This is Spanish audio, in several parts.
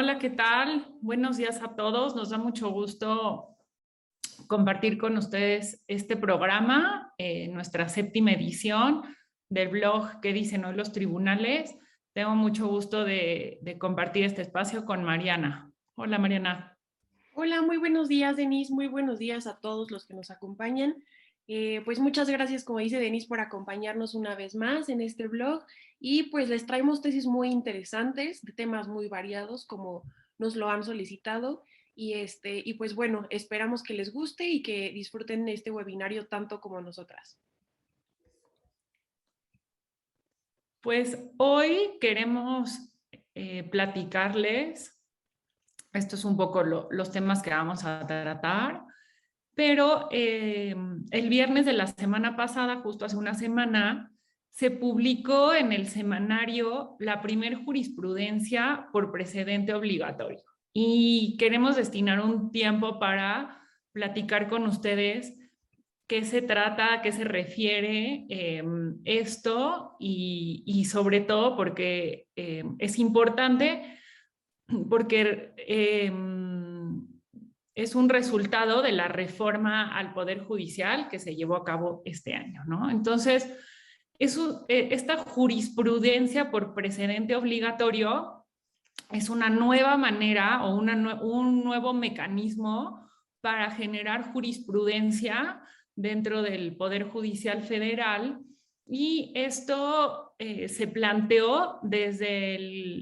Hola, ¿qué tal? Buenos días a todos. Nos da mucho gusto compartir con ustedes este programa, nuestra séptima edición del blog ¿Qué dicen hoy los tribunales? Tengo mucho gusto de compartir este espacio con Mariana. Hola, Mariana. Hola, muy buenos días, Denise. Muy buenos días a todos los que nos acompañan. Pues muchas gracias, como dice Denise, por acompañarnos una vez más en este blog. Y pues les traemos tesis muy interesantes, de temas muy variados, como nos lo han solicitado. Y pues bueno, esperamos que les guste y que disfruten este webinario tanto como nosotras. Pues hoy queremos platicarles, esto es un poco los temas que vamos a tratar. Pero el viernes de la semana pasada, justo hace una semana, se publicó en el semanario la primer jurisprudencia por precedente obligatorio. Y queremos destinar un tiempo para platicar con ustedes qué se trata, a qué se refiere esto y sobre todo porque es importante porque es un resultado de la reforma al Poder Judicial que se llevó a cabo este año, ¿no? Entonces, esta jurisprudencia por precedente obligatorio es una nueva manera o un nuevo mecanismo para generar jurisprudencia dentro del Poder Judicial Federal y esto se planteó desde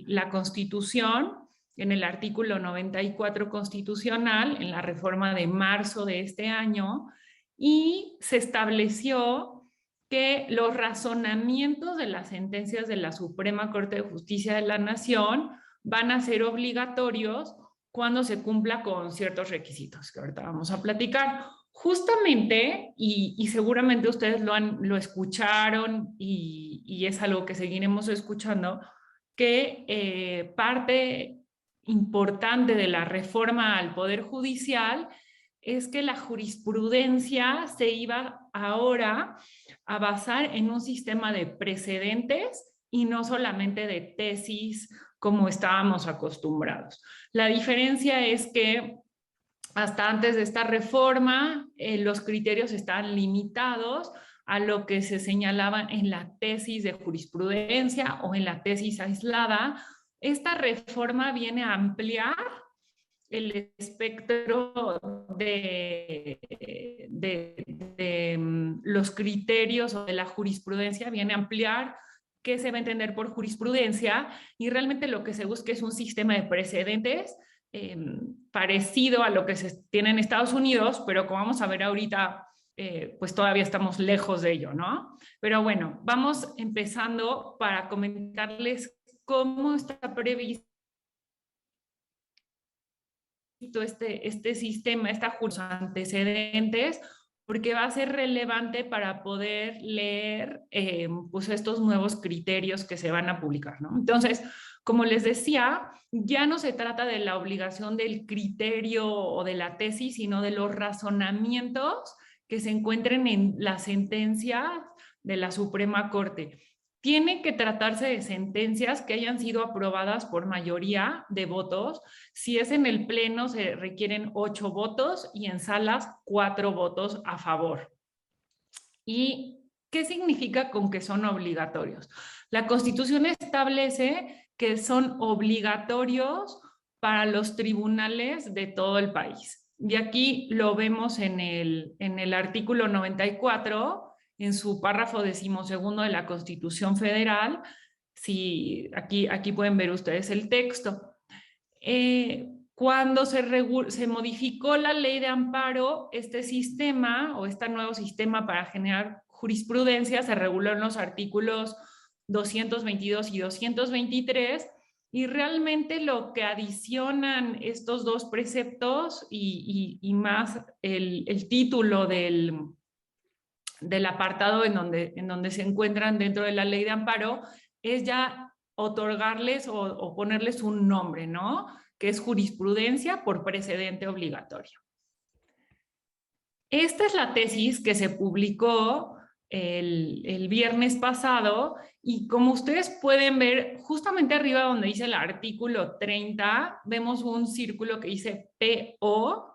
la Constitución en el artículo 94 constitucional, en la reforma de marzo de este año, y se estableció que los razonamientos de las sentencias de la Suprema Corte de Justicia de la Nación van a ser obligatorios cuando se cumpla con ciertos requisitos que ahorita vamos a platicar. Justamente, y seguramente ustedes lo escucharon y es algo que seguiremos escuchando, que parte importante de la reforma al Poder Judicial es que la jurisprudencia se iba ahora a basar en un sistema de precedentes y no solamente de tesis como estábamos acostumbrados. La diferencia es que hasta antes de esta reforma, los criterios estaban limitados a lo que se señalaba en la tesis de jurisprudencia o en la tesis aislada. Esta reforma viene a ampliar el espectro de los criterios o de la jurisprudencia, viene a ampliar qué se va a entender por jurisprudencia y realmente lo que se busca es un sistema de precedentes parecido a lo que se tiene en Estados Unidos, pero como vamos a ver ahorita, pues todavía estamos lejos de ello, ¿no? Pero bueno, vamos empezando para comentarles cómo está previsto este sistema, sus antecedentes, porque va a ser relevante para poder leer pues estos nuevos criterios que se van a publicar, ¿no? Entonces, como les decía, ya no se trata de la obligación del criterio o de la tesis, sino de los razonamientos que se encuentren en la sentencia de la Suprema Corte. Tiene que tratarse de sentencias que hayan sido aprobadas por mayoría de votos. Si es en el pleno, se requieren 8 votos y en salas 4 votos a favor. ¿Y qué significa con que son obligatorios? La Constitución establece que son obligatorios para los tribunales de todo el país. Y aquí lo vemos en el artículo 94, en su párrafo 12º de la Constitución Federal. Si, aquí pueden ver ustedes el texto. Cuando se modificó la ley de amparo, este sistema o este nuevo sistema para generar jurisprudencia se reguló en los artículos 222 y 223 y realmente lo que adicionan estos dos preceptos y más el título del apartado en donde se encuentran dentro de la ley de amparo es ya otorgarles o ponerles un nombre, ¿no? Que es jurisprudencia por precedente obligatorio. Esta es la tesis que se publicó el viernes pasado, y como ustedes pueden ver, justamente arriba donde dice el artículo 30, vemos un círculo que dice PO.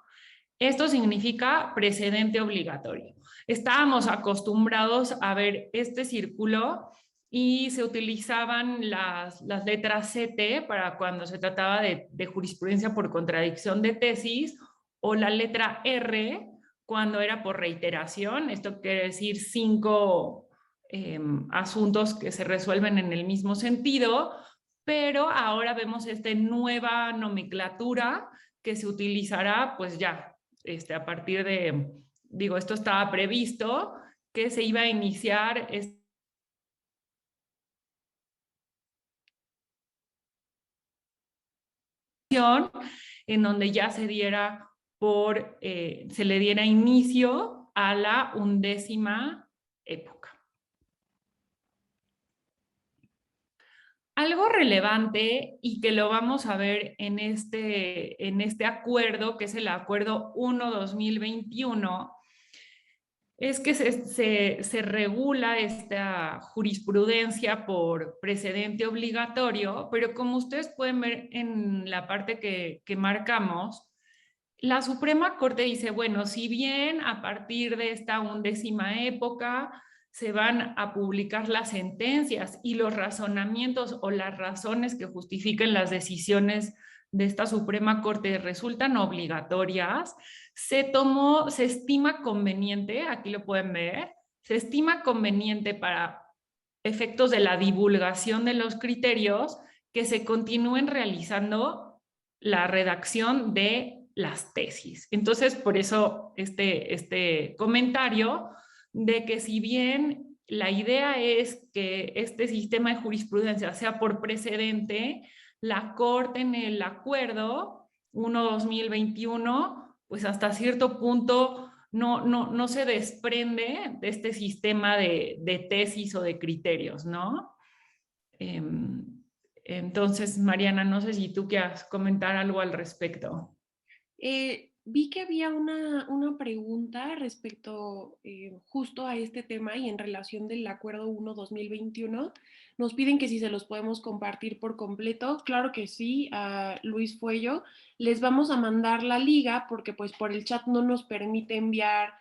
Esto significa precedente obligatorio. Estábamos acostumbrados a ver este círculo y se utilizaban las letras CT para cuando se trataba de jurisprudencia por contradicción de tesis, o la letra R cuando era por reiteración. Esto quiere decir 5 asuntos que se resuelven en el mismo sentido, pero ahora vemos esta nueva nomenclatura que se utilizará pues ya a partir de, digo, esto estaba previsto, que se iba a iniciar en donde ya se diera se le diera inicio a la 11ª época. Algo relevante y que lo vamos a ver en este acuerdo, que es el Acuerdo 1/2021, es que se regula esta jurisprudencia por precedente obligatorio, pero como ustedes pueden ver en la parte que marcamos, la Suprema Corte dice, bueno, si bien a partir de esta 11ª época se van a publicar las sentencias y los razonamientos o las razones que justifiquen las decisiones de esta Suprema Corte resultan obligatorias, se estima conveniente, aquí lo pueden ver, se estima conveniente para efectos de la divulgación de los criterios que se continúen realizando la redacción de las tesis. Entonces, por eso este comentario de que si bien la idea es que este sistema de jurisprudencia sea por precedente, la Corte en el acuerdo 1/2021, pues hasta cierto punto no se desprende de este sistema de tesis o de criterios, ¿no? Entonces, Mariana, no sé si tú quieras comentar algo al respecto. Vi que había una pregunta respecto justo a este tema y en relación del Acuerdo 1/2021. Nos piden que si se los podemos compartir por completo. Claro que sí, a Luis Fuello. Les vamos a mandar la liga porque pues por el chat no nos permite enviar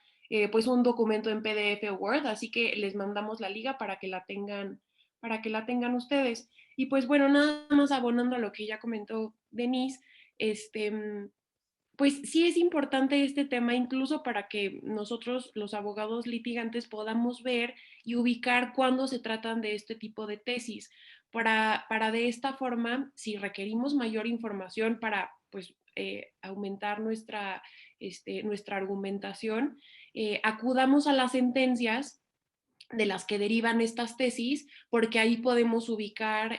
pues un documento en PDF o Word, así que les mandamos la liga para que la tengan ustedes. Y pues bueno, nada más abonando a lo que ya comentó Denise, pues sí es importante este tema, incluso para que nosotros, los abogados litigantes, podamos ver y ubicar cuándo se tratan de este tipo de tesis, para de esta forma, si requerimos mayor información para pues, aumentar nuestra argumentación, acudamos a las sentencias de las que derivan estas tesis, porque ahí podemos ubicar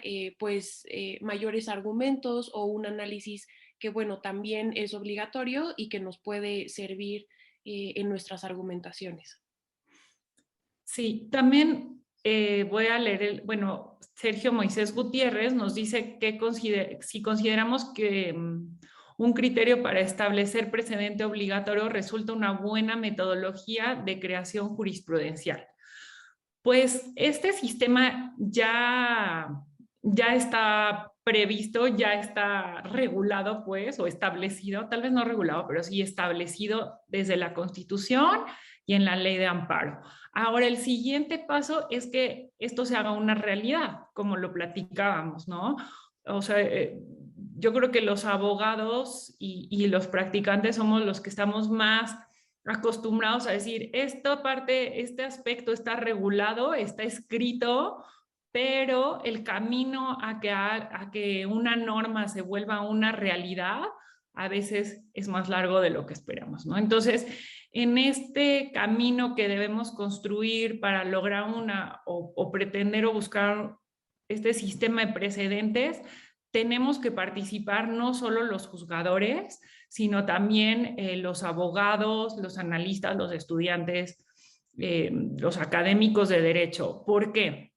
mayores argumentos o un análisis que, bueno, también es obligatorio y que nos puede servir en nuestras argumentaciones. Sí, también voy a leer, bueno, Sergio Moisés Gutiérrez nos dice que si consideramos que un criterio para establecer precedente obligatorio resulta una buena metodología de creación jurisprudencial. Pues este sistema ya está previsto, ya está regulado, pues, o establecido, tal vez no regulado, pero sí establecido desde la Constitución y en la Ley de Amparo. Ahora, el siguiente paso es que esto se haga una realidad, como lo platicábamos, ¿no? O sea, yo creo que los abogados y los practicantes somos los que estamos más acostumbrados a decir, esta parte, este aspecto está regulado, está escrito, pero el camino a que una norma se vuelva una realidad a veces es más largo de lo que esperamos, ¿no? Entonces, en este camino que debemos construir para lograr o pretender o buscar este sistema de precedentes, tenemos que participar no solo los juzgadores, sino también los abogados, los analistas, los estudiantes, los académicos de derecho. ¿Por qué?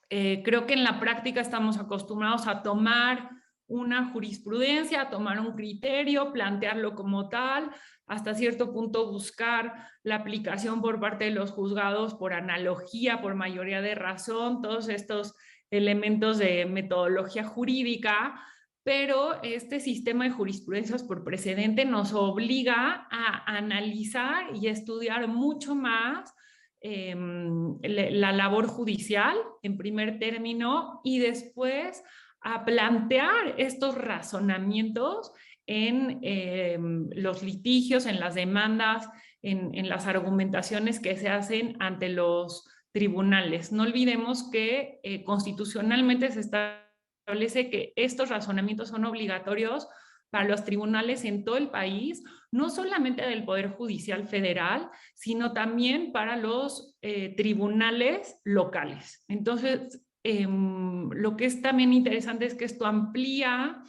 Creo que en la práctica estamos acostumbrados a tomar una jurisprudencia, tomar un criterio, plantearlo como tal, hasta cierto punto buscar la aplicación por parte de los juzgados por analogía, por mayoría de razón, todos estos elementos de metodología jurídica, pero este sistema de jurisprudencias por precedente nos obliga a analizar y estudiar mucho más la labor judicial en primer término y después a plantear estos razonamientos en los litigios, en las demandas, en las argumentaciones que se hacen ante los tribunales. No olvidemos que constitucionalmente se establece que estos razonamientos son obligatorios para los tribunales en todo el país, no solamente del Poder Judicial Federal, sino también para los tribunales locales. Entonces, lo que es también interesante es que esto amplía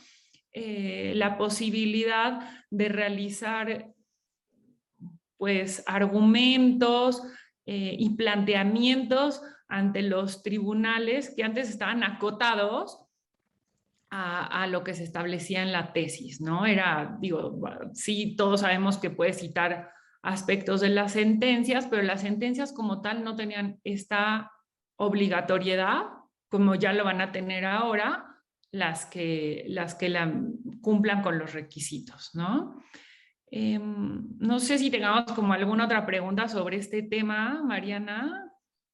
la posibilidad de realizar pues argumentos y planteamientos ante los tribunales que antes estaban acotados a lo que se establecía en la tesis, ¿no? Era, digo, sí, todos sabemos que puede citar aspectos de las sentencias, pero las sentencias como tal no tenían esta obligatoriedad, como ya lo van a tener ahora, las que cumplan con los requisitos, ¿no? No sé si tengamos como alguna otra pregunta sobre este tema, Mariana.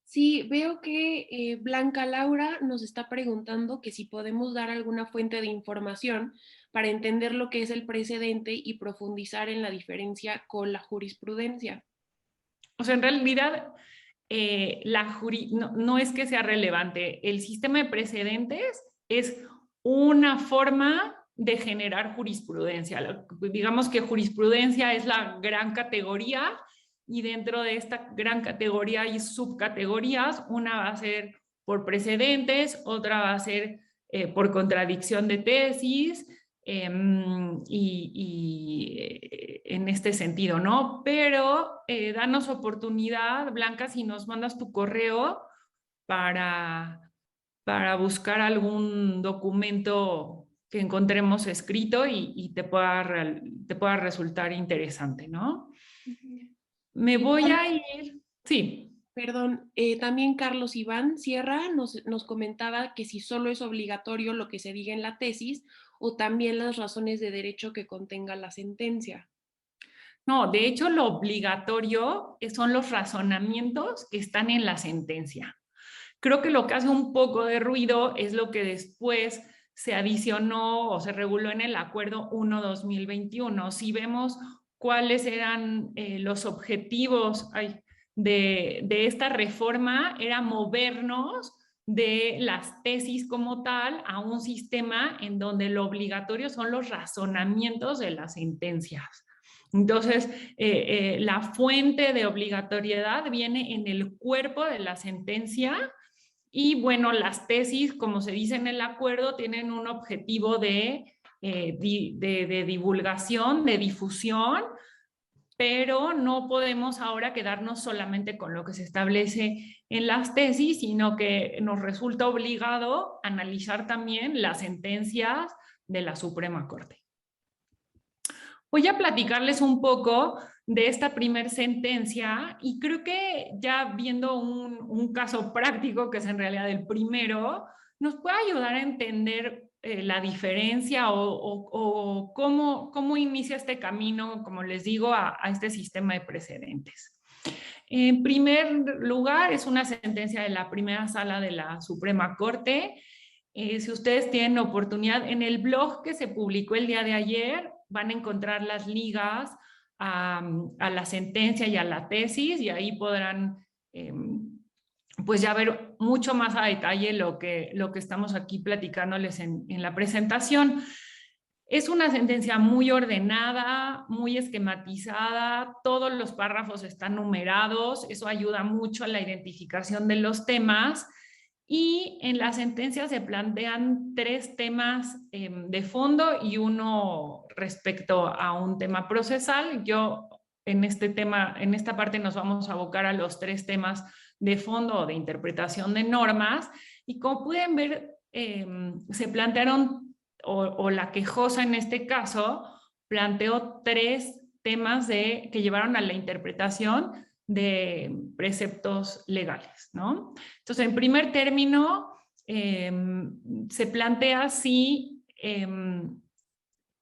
Sí, veo que Blanca Laura nos está preguntando que si podemos dar alguna fuente de información para entender lo que es el precedente y profundizar en la diferencia con la jurisprudencia. O sea, en realidad, no es que sea relevante. El sistema de precedentes es una forma de generar jurisprudencia. Digamos que jurisprudencia es la gran categoría y dentro de esta gran categoría hay subcategorías. Una va a ser por precedentes, otra va a ser por contradicción de tesis en este sentido, ¿no? Pero danos oportunidad, Blanca, si nos mandas tu correo para, para buscar algún documento que encontremos escrito y te pueda resultar interesante, ¿no? Me voy a ir, sí. Perdón, también Carlos Iván Sierra nos comentaba que si solo es obligatorio lo que se diga en la tesis o también las razones de derecho que contenga la sentencia. No, de hecho lo obligatorio son los razonamientos que están en la sentencia. Creo que lo que hace un poco de ruido es lo que después se adicionó o se reguló en el Acuerdo 1-2021. Si vemos cuáles eran los objetivos de esta reforma, era movernos de las tesis como tal a un sistema en donde lo obligatorio son los razonamientos de las sentencias. Entonces, la fuente de obligatoriedad viene en el cuerpo de la sentencia y bueno, las tesis, como se dice en el acuerdo, tienen un objetivo de divulgación, de difusión, pero no podemos ahora quedarnos solamente con lo que se establece en las tesis, sino que nos resulta obligado analizar también las sentencias de la Suprema Corte. Voy a platicarles un poco de esta primer sentencia y creo que ya viendo un caso práctico, que es en realidad el primero, nos puede ayudar a entender la diferencia o cómo inicia este camino, como les digo, a este sistema de precedentes. En primer lugar, es una sentencia de la primera sala de la Suprema Corte. Si ustedes tienen oportunidad, en el blog que se publicó el día de ayer, van a encontrar las ligas a la sentencia y a la tesis y ahí podrán pues ya ver mucho más a detalle lo que estamos aquí platicándoles en la presentación. Es una sentencia muy ordenada, muy esquematizada, todos los párrafos están numerados, eso ayuda mucho a la identificación de los temas. Y en la sentencia se plantean 3 temas de fondo y uno respecto a un tema procesal. Yo en esta parte nos vamos a abocar a los 3 temas de fondo o de interpretación de normas. Y como pueden ver, se plantearon o la quejosa en este caso, planteó 3 temas que llevaron a la interpretación de preceptos legales, ¿no? Entonces, en primer término, se plantea si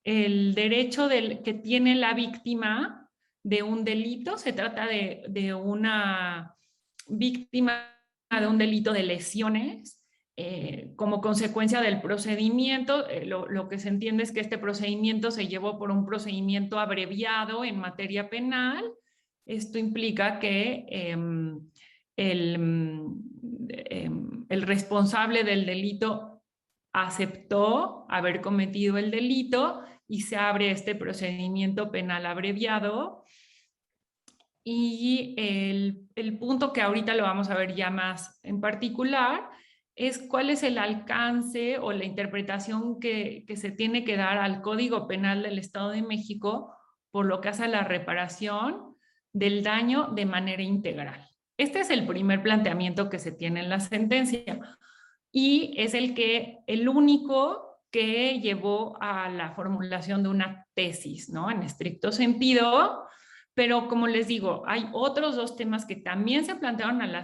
el derecho que tiene la víctima de un delito, se trata de una víctima de un delito de lesiones, como consecuencia del procedimiento. Lo que se entiende es que este procedimiento se llevó por un procedimiento abreviado en materia penal. Esto implica que el responsable del delito aceptó haber cometido el delito y se abre este procedimiento penal abreviado. Y el punto que ahorita lo vamos a ver ya más en particular es cuál es el alcance o la interpretación que se tiene que dar al Código Penal del Estado de México por lo que hace a la reparación del daño de manera integral. Este es el primer planteamiento que se tiene en la sentencia y es el único que llevó a la formulación de una tesis, ¿no? En estricto sentido. Pero como les digo, hay otros 2 temas que también se plantearon en la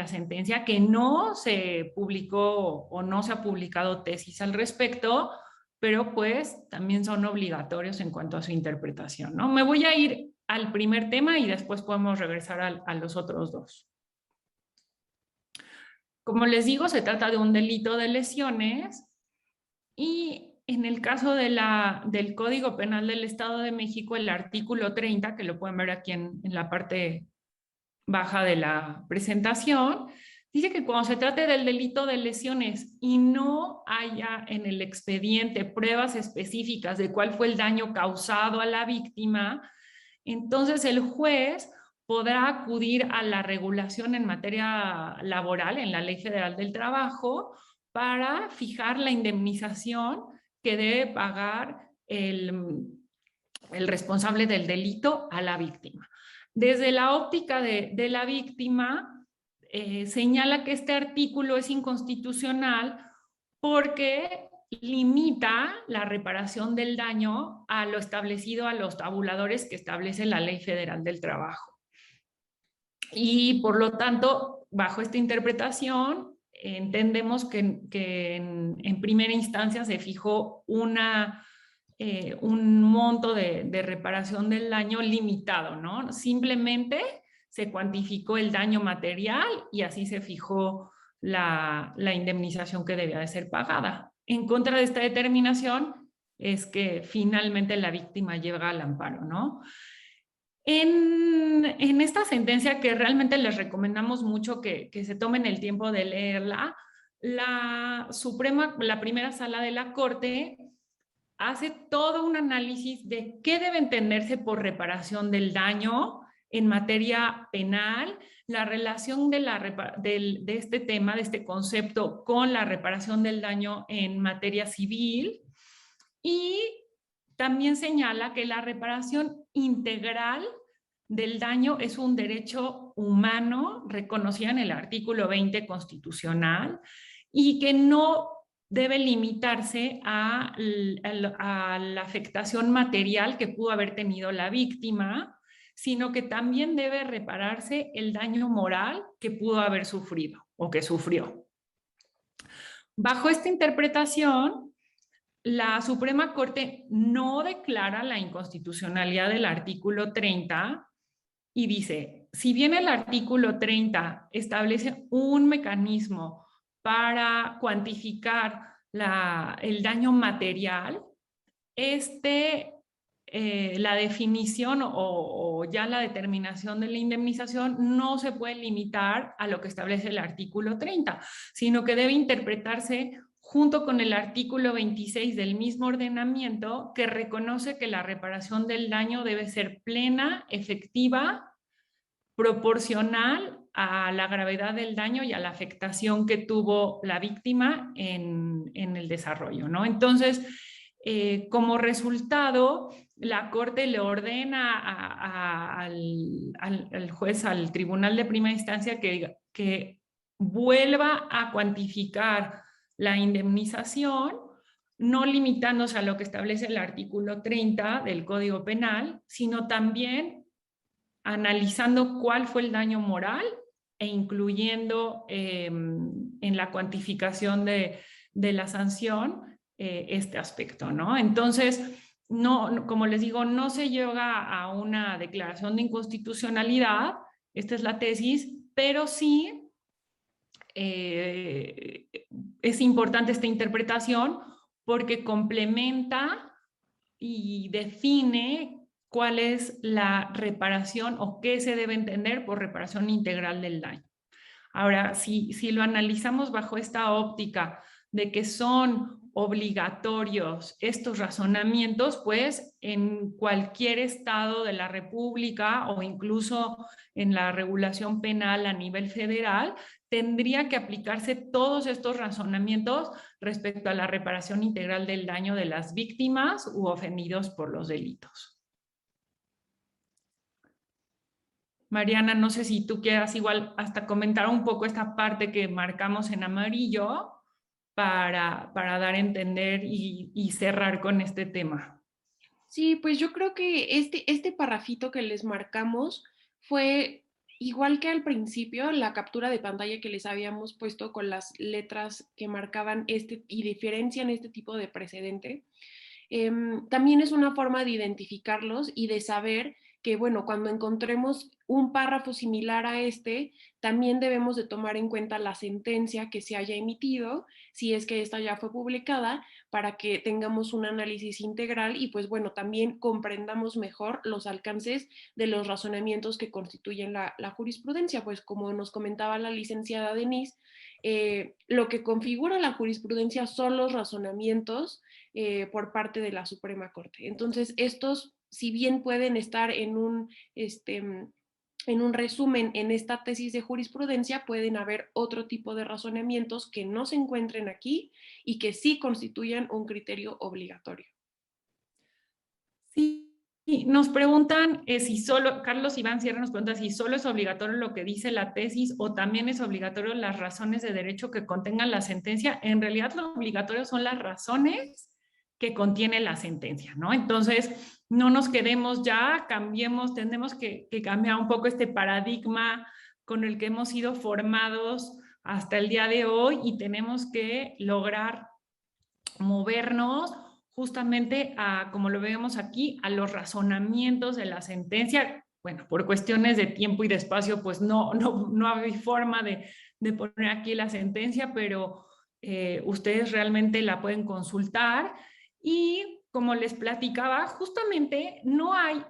sentencia que no se publicó o no se ha publicado tesis al respecto, pero pues también son obligatorios en cuanto a su interpretación, ¿no? Me voy a ir al primer tema y después podemos regresar a los otros 2. Como les digo, se trata de un delito de lesiones y en el caso del Código Penal del Estado de México, el artículo 30, que lo pueden ver aquí en la parte baja de la presentación, dice que cuando se trate del delito de lesiones y no haya en el expediente pruebas específicas de cuál fue el daño causado a la víctima, entonces el juez podrá acudir a la regulación en materia laboral, en la Ley Federal del Trabajo, para fijar la indemnización que debe pagar el responsable del delito a la víctima. Desde la óptica de la víctima, señala que este artículo es inconstitucional porque limita la reparación del daño a lo establecido a los tabuladores que establece la Ley Federal del Trabajo. Y por lo tanto, bajo esta interpretación, entendemos que en primera instancia se fijó un monto de reparación del daño limitado, ¿no? Simplemente se cuantificó el daño material y así se fijó la indemnización que debía de ser pagada. En contra de esta determinación es que finalmente la víctima llega al amparo, ¿no? En esta sentencia, que realmente les recomendamos mucho que se tomen el tiempo de leerla, la primera sala de la Corte hace todo un análisis de qué debe entenderse por reparación del daño en materia penal, la relación de este tema, de este concepto, con la reparación del daño en materia civil, y también señala que la reparación integral del daño es un derecho humano reconocido en el artículo 20 constitucional y que no debe limitarse a la afectación material que pudo haber tenido la víctima, sino que también debe repararse el daño moral que pudo haber sufrido o que sufrió. Bajo esta interpretación, la Suprema Corte no declara la inconstitucionalidad del artículo 30 y dice, si bien el artículo 30 establece un mecanismo para cuantificar el daño material, la definición o ya la determinación de la indemnización no se puede limitar a lo que establece el artículo 30, sino que debe interpretarse junto con el artículo 26 del mismo ordenamiento, que reconoce que la reparación del daño debe ser plena, efectiva, proporcional a la gravedad del daño y a la afectación que tuvo la víctima en el desarrollo, ¿no? Entonces, como resultado, la Corte le ordena al juez, al tribunal de primera instancia, que vuelva a cuantificar la indemnización, no limitándose a lo que establece el artículo 30 del Código Penal, sino también analizando cuál fue el daño moral e incluyendo en la cuantificación de la sanción este aspecto, ¿no? Entonces, no, como les digo, no se llega a una declaración de inconstitucionalidad, esta es la tesis, pero sí es importante esta interpretación porque complementa y define cuál es la reparación o qué se debe entender por reparación integral del daño. Ahora, si lo analizamos bajo esta óptica de que son obligatorios estos razonamientos, pues en cualquier estado de la República o incluso en la regulación penal a nivel federal, tendría que aplicarse todos estos razonamientos respecto a la reparación integral del daño de las víctimas u ofendidos por los delitos. Mariana, no sé si tú quieras igual hasta comentar un poco esta parte que marcamos en amarillo para dar a entender y cerrar con este tema. Sí, pues yo creo que este parrafito que les marcamos fue igual que al principio, la captura de pantalla que les habíamos puesto con las letras que marcaban este y diferencian este tipo de precedente. También es una forma de identificarlos y de saber que, bueno, cuando encontremos un párrafo similar a este, también debemos de tomar en cuenta la sentencia que se haya emitido, si es que esta ya fue publicada, para que tengamos un análisis integral y, pues bueno, también comprendamos mejor los alcances de los razonamientos que constituyen la jurisprudencia, pues como nos comentaba la licenciada Denise, lo que configura la jurisprudencia son los razonamientos por parte de la Suprema Corte. Entonces, estos, si bien pueden estar en un resumen en esta tesis de jurisprudencia, pueden haber otro tipo de razonamientos que no se encuentren aquí y que sí constituyan un criterio obligatorio. Sí. Nos preguntan si solo, Carlos Iván Sierra nos pregunta si solo es obligatorio lo que dice la tesis o también es obligatorio las razones de derecho que contengan la sentencia. En realidad lo obligatorio son las razones que contiene la sentencia, ¿no? Entonces, no nos quedemos ya, cambiemos, tenemos que cambiar un poco este paradigma con el que hemos sido formados hasta el día de hoy y tenemos que lograr movernos justamente a, como lo vemos aquí, a los razonamientos de la sentencia. Bueno, por cuestiones de tiempo y de espacio, pues no hay forma de poner aquí la sentencia, pero ustedes realmente la pueden consultar. Y como les platicaba, justamente no hay,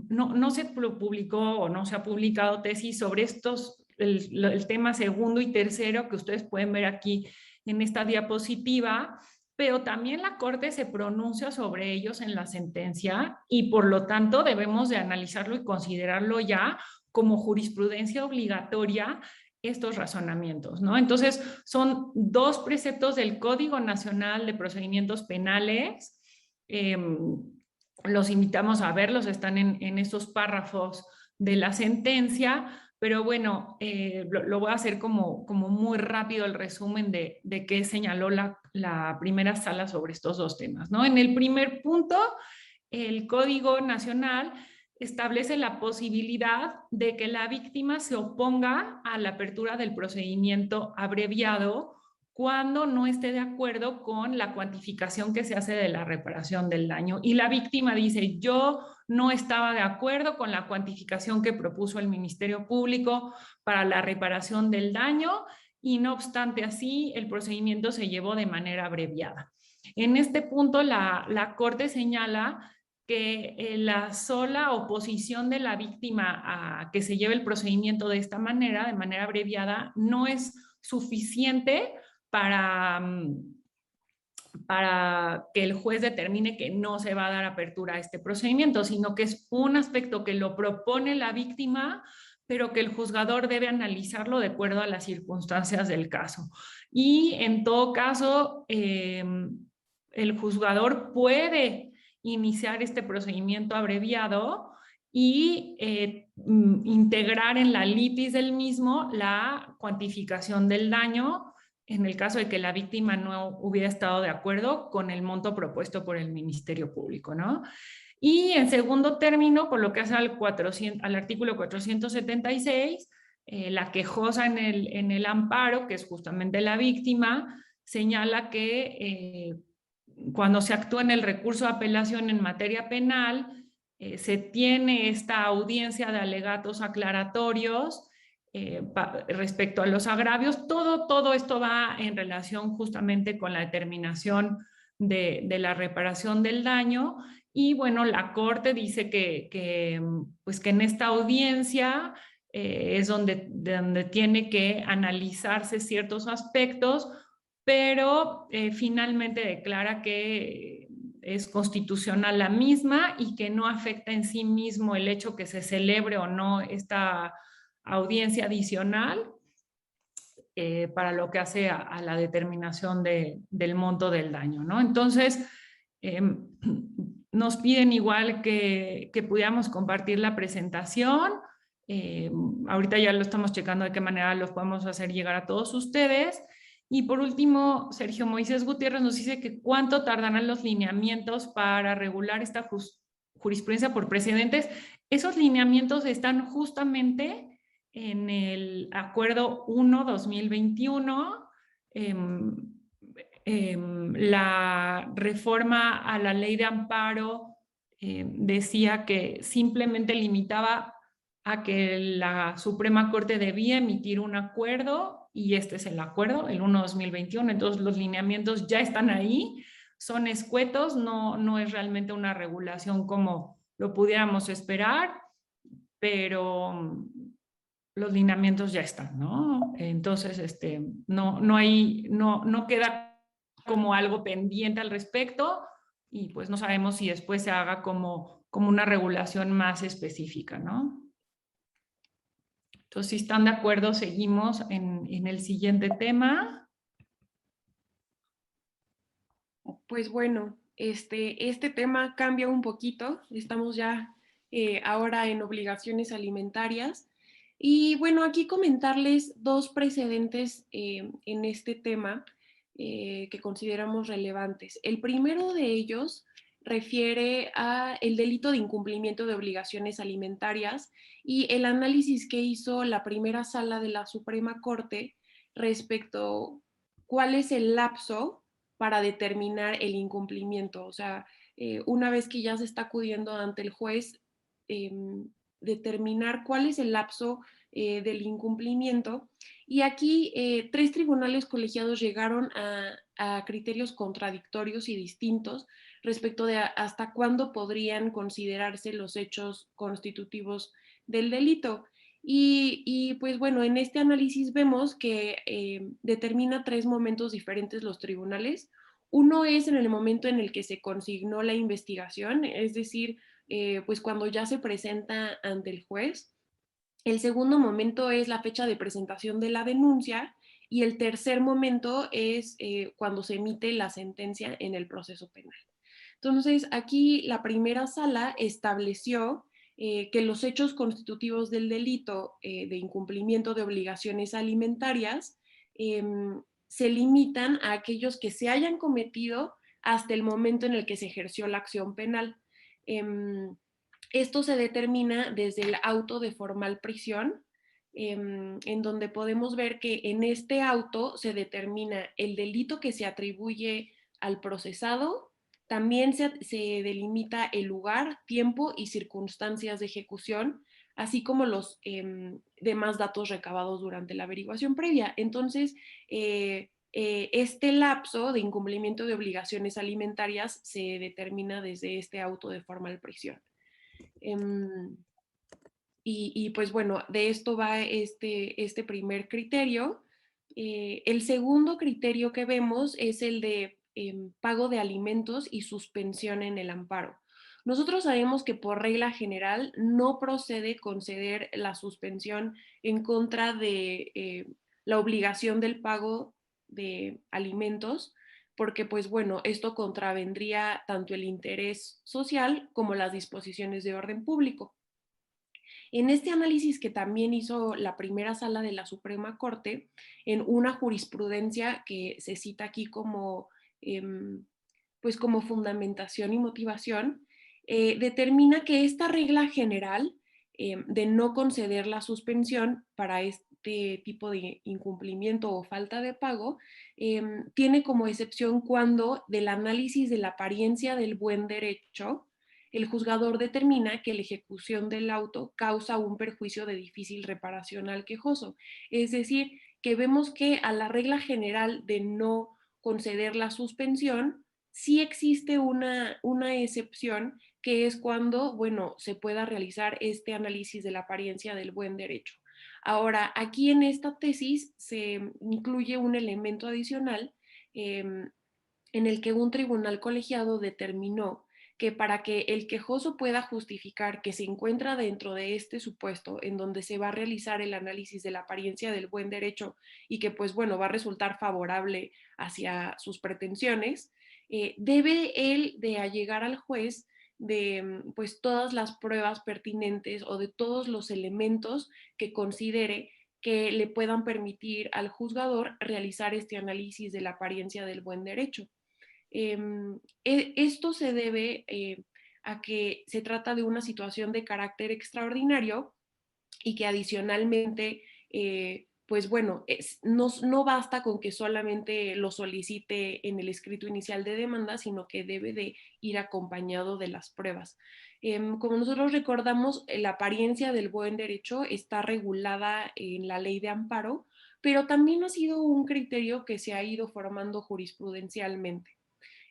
no se publicó o no se ha publicado tesis sobre estos, el tema segundo y tercero que ustedes pueden ver aquí en esta diapositiva, pero también la Corte se pronuncia sobre ellos en la sentencia y por lo tanto debemos de analizarlo y considerarlo ya como jurisprudencia obligatoria estos razonamientos, ¿no? Entonces, son dos preceptos del Código Nacional de Procedimientos Penales. Los invitamos a verlos, están en estos párrafos de la sentencia, pero bueno, lo voy a hacer como muy rápido el resumen de qué señaló la primera sala sobre estos dos temas, ¿no? En el primer punto, el Código Nacional establece la posibilidad de que la víctima se oponga a la apertura del procedimiento abreviado cuando no esté de acuerdo con la cuantificación que se hace de la reparación del daño. Y la víctima dice, yo no estaba de acuerdo con la cuantificación que propuso el Ministerio Público para la reparación del daño y no obstante así, el procedimiento se llevó de manera abreviada. En este punto, la Corte señala que la sola oposición de la víctima a que se lleve el procedimiento de esta manera, de manera abreviada, no es suficiente para que el juez determine que no se va a dar apertura a este procedimiento, sino que es un aspecto que lo propone la víctima, pero que el juzgador debe analizarlo de acuerdo a las circunstancias del caso. Y en todo caso, el juzgador puede iniciar este procedimiento abreviado y integrar en la litis del mismo la cuantificación del daño en el caso de que la víctima no hubiera estado de acuerdo con el monto propuesto por el Ministerio Público, ¿no? Y en segundo término, por lo que hace al artículo 476, la quejosa en el amparo, que es justamente la víctima, señala que cuando se actúa en el recurso de apelación en materia penal, se tiene esta audiencia de alegatos aclaratorios respecto a los agravios. Todo esto va en relación justamente con la determinación de la reparación del daño. Y bueno, la Corte dice pues que en esta audiencia es donde tiene que analizarse ciertos aspectos, pero finalmente declara que es constitucional la misma y que no afecta en sí mismo el hecho que se celebre o no esta audiencia adicional para lo que hace a la determinación del monto del daño, ¿no? Entonces, nos piden igual que pudiéramos compartir la presentación. Ahorita ya lo estamos checando de qué manera los podemos hacer llegar a todos ustedes. Y por último, Sergio Moisés Gutiérrez nos dice que cuánto tardarán los lineamientos para regular esta jurisprudencia por precedentes. Esos lineamientos están justamente en el Acuerdo 1-2021, la reforma a la ley de amparo decía que simplemente limitaba a que la Suprema Corte debía emitir un acuerdo, y este es el acuerdo, el 1-2021, entonces los lineamientos ya están ahí, son escuetos, no es realmente una regulación como lo pudiéramos esperar, pero los lineamientos ya están, ¿no? Entonces, no queda como algo pendiente al respecto, y pues no sabemos si después se haga como una regulación más específica, ¿no? Entonces, si están de acuerdo, seguimos en el siguiente tema. Pues bueno, este tema cambia un poquito. Estamos ya ahora en obligaciones alimentarias. Y bueno, aquí comentarles dos precedentes en este tema que consideramos relevantes. El primero de ellos refiere a el delito de incumplimiento de obligaciones alimentarias y el análisis que hizo la primera sala de la Suprema Corte respecto cuál es el lapso para determinar el incumplimiento. O sea, una vez que ya se está acudiendo ante el juez, eh, determinar cuál es el lapso del incumplimiento. Y aquí tres tribunales colegiados llegaron a criterios contradictorios y distintos respecto de hasta cuándo podrían considerarse los hechos constitutivos del delito. Y pues bueno, en este análisis vemos que determina tres momentos diferentes los tribunales. Uno es en el momento en el que se consignó la investigación, es decir, pues cuando ya se presenta ante el juez. El segundo momento es la fecha de presentación de la denuncia y el tercer momento es cuando se emite la sentencia en el proceso penal. Entonces, aquí la primera sala estableció que los hechos constitutivos del delito de incumplimiento de obligaciones alimentarias se limitan a aquellos que se hayan cometido hasta el momento en el que se ejerció la acción penal. Esto se determina desde el auto de formal prisión, en donde podemos ver que en este auto se determina el delito que se atribuye al procesado, también se delimita el lugar, tiempo y circunstancias de ejecución, así como los demás datos recabados durante la averiguación previa. Entonces, este lapso de incumplimiento de obligaciones alimentarias se determina desde este auto de formal prisión. Y pues bueno, de esto va este primer criterio. El segundo criterio que vemos es el de pago de alimentos y suspensión en el amparo. Nosotros sabemos que por regla general no procede conceder la suspensión en contra de la obligación del pago de alimentos, porque pues bueno, esto contravendría tanto el interés social como las disposiciones de orden público. En este análisis que también hizo la primera sala de la Suprema Corte, en una jurisprudencia que se cita aquí como, pues como fundamentación y motivación, determina que esta regla general de no conceder la suspensión para este tipo de incumplimiento o falta de pago, tiene como excepción cuando del análisis de la apariencia del buen derecho, el juzgador determina que la ejecución del auto causa un perjuicio de difícil reparación al quejoso. Es decir, que vemos que a la regla general de no conceder la suspensión, sí existe una excepción que es cuando, bueno, se pueda realizar este análisis de la apariencia del buen derecho. Ahora, aquí en esta tesis se incluye un elemento adicional en el que un tribunal colegiado determinó que para que el quejoso pueda justificar que se encuentra dentro de este supuesto en donde se va a realizar el análisis de la apariencia del buen derecho y que pues bueno va a resultar favorable hacia sus pretensiones, debe él de allegar al juez de pues todas las pruebas pertinentes o de todos los elementos que considere que le puedan permitir al juzgador realizar este análisis de la apariencia del buen derecho. Esto se debe a que se trata de una situación de carácter extraordinario y que adicionalmente, pues bueno, no basta con que solamente lo solicite en el escrito inicial de demanda, sino que debe de ir acompañado de las pruebas. Como nosotros recordamos, la apariencia del buen derecho está regulada en la ley de amparo, pero también ha sido un criterio que se ha ido formando jurisprudencialmente.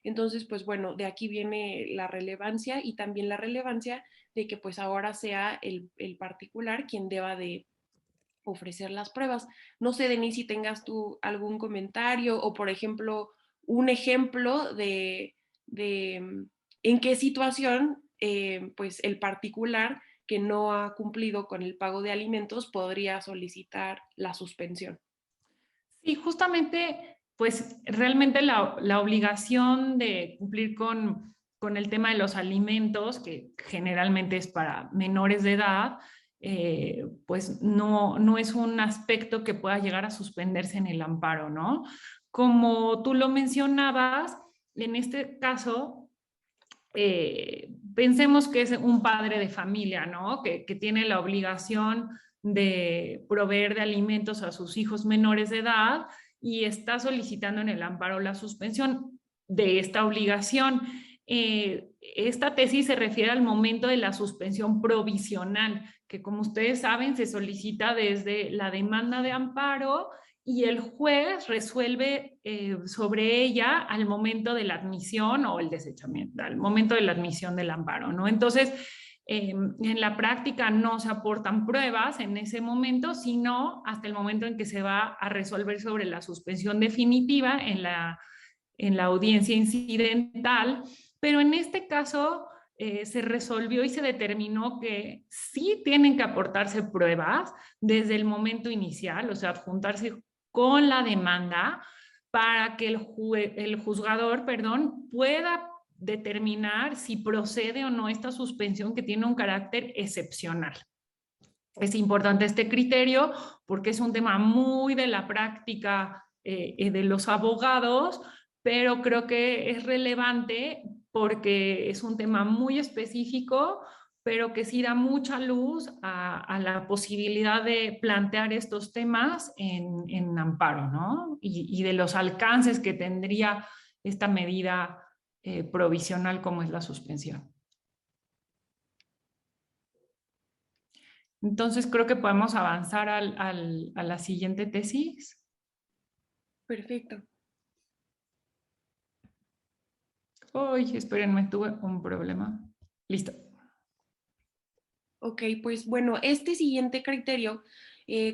Entonces, pues bueno, de aquí viene la relevancia y también la relevancia de que pues ahora sea el particular quien deba de ofrecer las pruebas. No sé, Denise, si tengas tú algún comentario o, por ejemplo, un ejemplo de en qué situación pues el particular que no ha cumplido con el pago de alimentos podría solicitar la suspensión. Sí, justamente, pues realmente la obligación de cumplir con el tema de los alimentos, que generalmente es para menores de edad, pues no es un aspecto que pueda llegar a suspenderse en el amparo, ¿no? Como tú lo mencionabas, en este caso, pensemos que es un padre de familia, ¿no? Que tiene la obligación de proveer de alimentos a sus hijos menores de edad y está solicitando en el amparo la suspensión de esta obligación. Esta tesis se refiere al momento de la suspensión provisional, que como ustedes saben se solicita desde la demanda de amparo y el juez resuelve sobre ella al momento de la admisión o el desechamiento, al momento de la admisión del amparo, ¿no? Entonces, en la práctica no se aportan pruebas en ese momento, sino hasta el momento en que se va a resolver sobre la suspensión definitiva en la audiencia incidental, pero en este caso se resolvió y se determinó que sí tienen que aportarse pruebas desde el momento inicial, o sea, adjuntarse con la demanda para que el juzgador, perdón, pueda determinar si procede o no esta suspensión que tiene un carácter excepcional. Es importante este criterio porque es un tema muy de la práctica de los abogados, pero creo que es relevante porque es un tema muy específico, pero que sí da mucha luz a la posibilidad de plantear estos temas en amparo, ¿no? Y de los alcances que tendría esta medida provisional como es la suspensión. Entonces creo que podemos avanzar a la siguiente tesis. Perfecto. Uy, espérenme, tuve un problema. Listo. Ok, pues bueno, este siguiente criterio,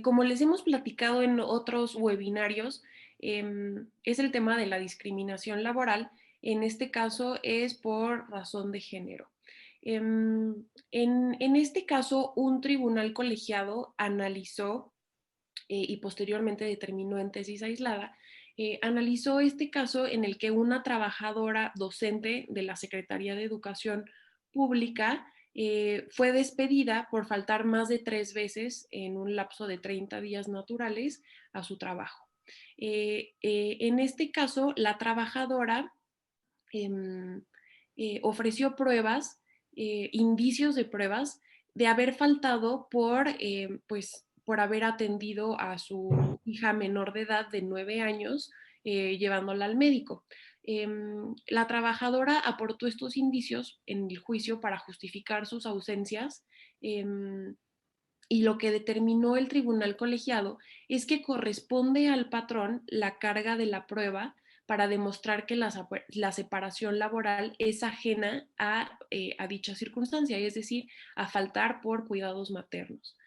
como les hemos platicado en otros webinarios, es el tema de la discriminación laboral. En este caso es por razón de género. En este caso, un tribunal colegiado analizó y posteriormente determinó en tesis aislada, analizó este caso en el que una trabajadora docente de la Secretaría de Educación Pública fue despedida por faltar más de 3 veces en un lapso de 30 días naturales a su trabajo. En este caso, la trabajadora em, ofreció pruebas, indicios de pruebas de haber faltado pues, por haber atendido a su hija menor de edad de 9 años, llevándola al médico. La trabajadora aportó estos indicios en el juicio para justificar sus ausencias. Y lo que determinó el tribunal colegiado es que corresponde al patrón la carga de la prueba para demostrar que la separación laboral es ajena a dicha circunstancia, es decir, a faltar por cuidados maternos.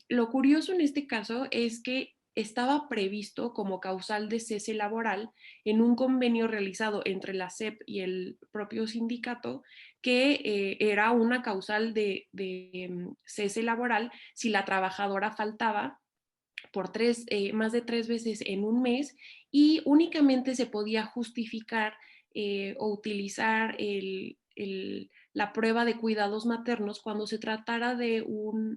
Lo curioso en este caso es que estaba previsto como causal de cese laboral en un convenio realizado entre la SEP y el propio sindicato, que era una causal de cese laboral si la trabajadora faltaba por más de 3 veces en un mes, y únicamente se podía justificar o utilizar la prueba de cuidados maternos cuando se tratara de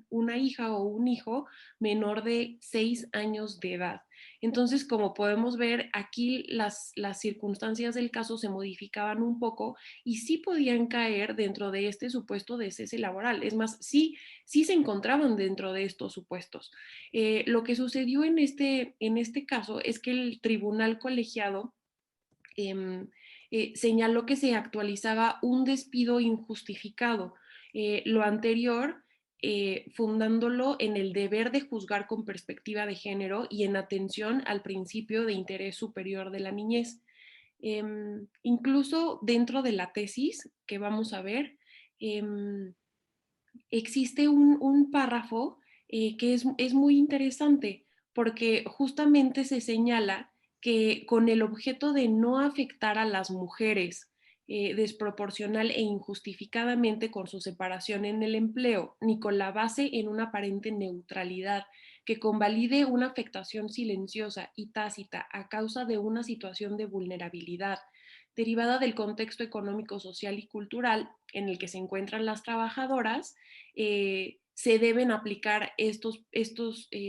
una hija o un hijo menor de 6 años de edad. Entonces, como podemos ver, aquí las circunstancias del caso se modificaban un poco y sí podían caer dentro de este supuesto de cese laboral. Es más, sí se encontraban dentro de estos supuestos. Lo que sucedió en este caso es que el tribunal colegiado señaló que se actualizaba un despido injustificado. Lo anterior, fundándolo en el deber de juzgar con perspectiva de género y en atención al principio de interés superior de la niñez. Incluso dentro de la tesis que vamos a ver, existe un párrafo que es muy interesante porque justamente se señala que con el objeto de no afectar a las mujeres desproporcional e injustificadamente con su separación en el empleo, ni con la base en una aparente neutralidad que convalide una afectación silenciosa y tácita a causa de una situación de vulnerabilidad derivada del contexto económico, social y cultural en el que se encuentran las trabajadoras, se deben aplicar estos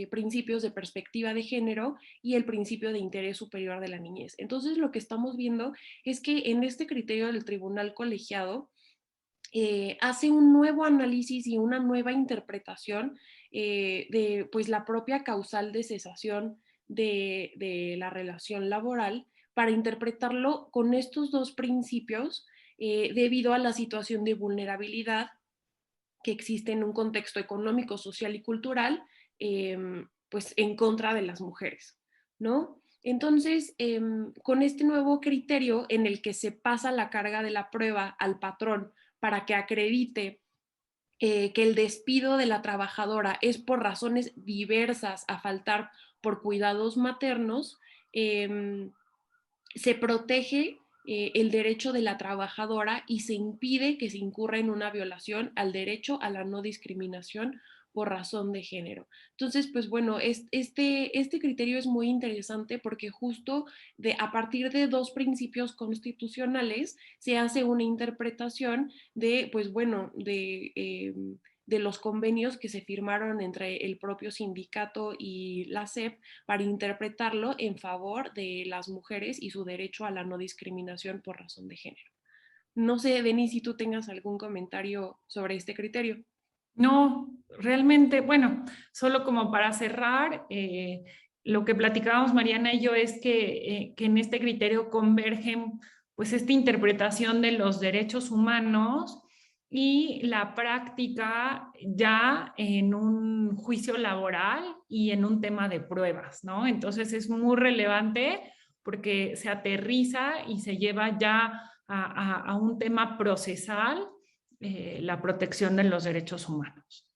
principios de perspectiva de género y el principio de interés superior de la niñez. Entonces, lo que estamos viendo es que en este criterio del tribunal colegiado hace un nuevo análisis y una nueva interpretación de pues, la propia causal de cesación de la relación laboral para interpretarlo con estos dos principios debido a la situación de vulnerabilidad que existe en un contexto económico, social y cultural, pues en contra de las mujeres, ¿no? Entonces, con este nuevo criterio en el que se pasa la carga de la prueba al patrón para que acredite que el despido de la trabajadora es por razones diversas a faltar por cuidados maternos, se protege el derecho de la trabajadora y se impide que se incurra en una violación al derecho a la no discriminación por razón de género. Entonces, pues bueno, este criterio es muy interesante porque justo a partir de dos principios constitucionales se hace una interpretación de, pues bueno, de los convenios que se firmaron entre el propio sindicato y la SEP para interpretarlo en favor de las mujeres y su derecho a la no discriminación por razón de género. No sé, Denise, si tú tengas algún comentario sobre este criterio. No, realmente, bueno, solo como para cerrar, lo que platicábamos Mariana y yo es que en este criterio convergen pues esta interpretación de los derechos humanos y la práctica ya en un juicio laboral y en un tema de pruebas, ¿no? Entonces es muy relevante porque se aterriza y se lleva ya a un tema procesal la protección de los derechos humanos.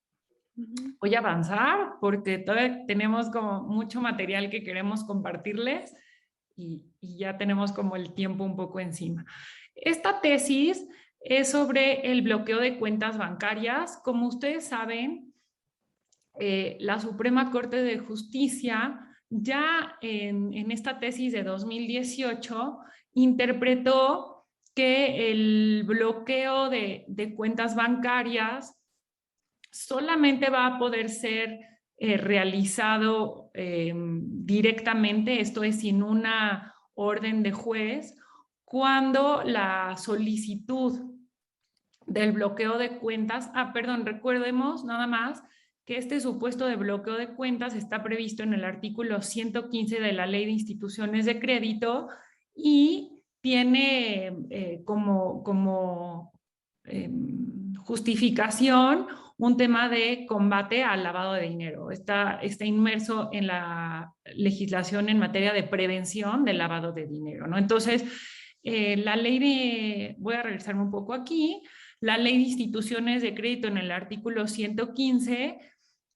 Voy a avanzar porque todavía tenemos como mucho material que queremos compartirles y ya tenemos como el tiempo un poco encima. Esta tesis es sobre el bloqueo de cuentas bancarias. Como ustedes saben, la Suprema Corte de Justicia ya en esta tesis de 2018 interpretó que el bloqueo de cuentas bancarias solamente va a poder ser realizado directamente, esto es sin una orden de juez, cuando la solicitud del bloqueo de cuentas, perdón, recordemos nada más que este supuesto de bloqueo de cuentas está previsto en el artículo 115 de la Ley de Instituciones de Crédito y tiene como justificación un tema de combate al lavado de dinero. Está inmerso en la legislación en materia de prevención del lavado de dinero, ¿no? Entonces, la ley de, voy a regresarme un poco aquí, la Ley de Instituciones de Crédito en el artículo 115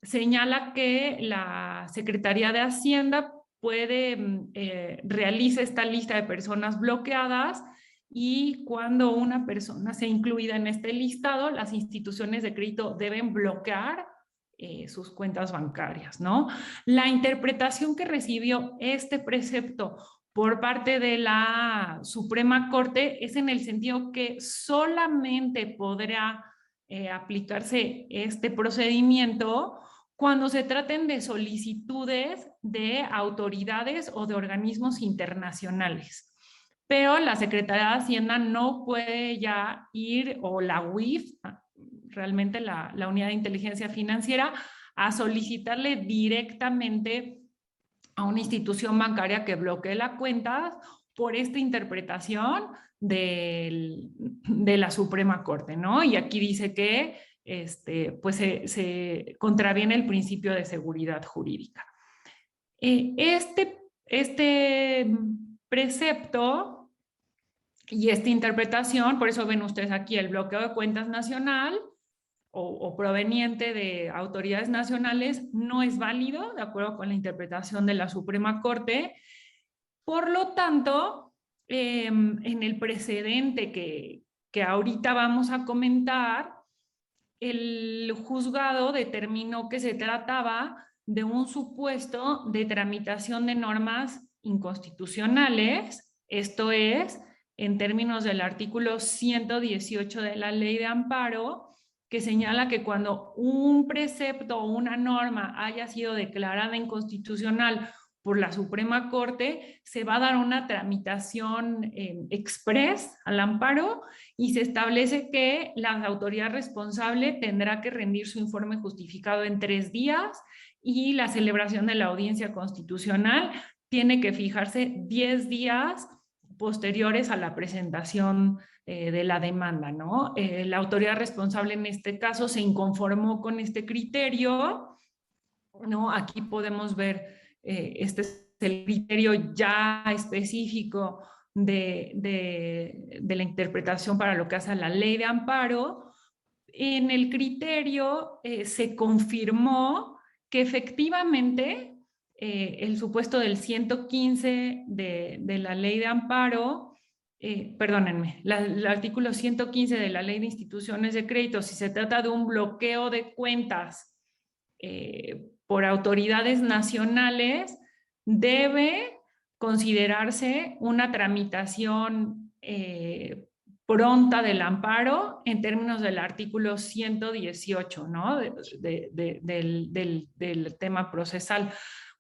señala que la Secretaría de Hacienda realiza esta lista de personas bloqueadas y cuando una persona sea incluida en este listado, las instituciones de crédito deben bloquear sus cuentas bancarias, ¿no? La interpretación que recibió este precepto por parte de la Suprema Corte es en el sentido que solamente podrá aplicarse este procedimiento cuando se traten de solicitudes de autoridades o de organismos internacionales. Pero la Secretaría de Hacienda no puede ya ir, o la UIF, realmente la Unidad de Inteligencia Financiera, a solicitarle directamente a una institución bancaria que bloquee la cuenta por esta interpretación de la Suprema Corte, ¿no? Y aquí dice que pues se contraviene el principio de seguridad jurídica. Este precepto y esta interpretación, por eso ven ustedes aquí el bloqueo de cuentas nacional o proveniente de autoridades nacionales, no es válido de acuerdo con la interpretación de la Suprema Corte. Por lo tanto, en el precedente que ahorita vamos a comentar, el juzgado determinó que se trataba de un supuesto de tramitación de normas inconstitucionales, esto es, en términos del artículo 118 de la Ley de Amparo, que señala que cuando un precepto o una norma haya sido declarada inconstitucional por la Suprema Corte, se va a dar una tramitación express al amparo y se establece que la autoridad responsable tendrá que rendir su informe justificado en 3 días y la celebración de la audiencia constitucional tiene que fijarse 10 días posteriores a la presentación de la demanda, ¿no? La autoridad responsable en este caso se inconformó con este criterio, ¿no? Aquí podemos ver, este es el criterio ya específico de la interpretación para lo que hace a la ley de amparo. En el criterio se confirmó que efectivamente el supuesto del 115 de la ley de amparo, perdónenme, el artículo 115 de la Ley de Instituciones de Crédito, si se trata de un bloqueo de cuentas por autoridades nacionales, debe considerarse una tramitación pronta del amparo en términos del artículo 118, ¿no? Del tema procesal.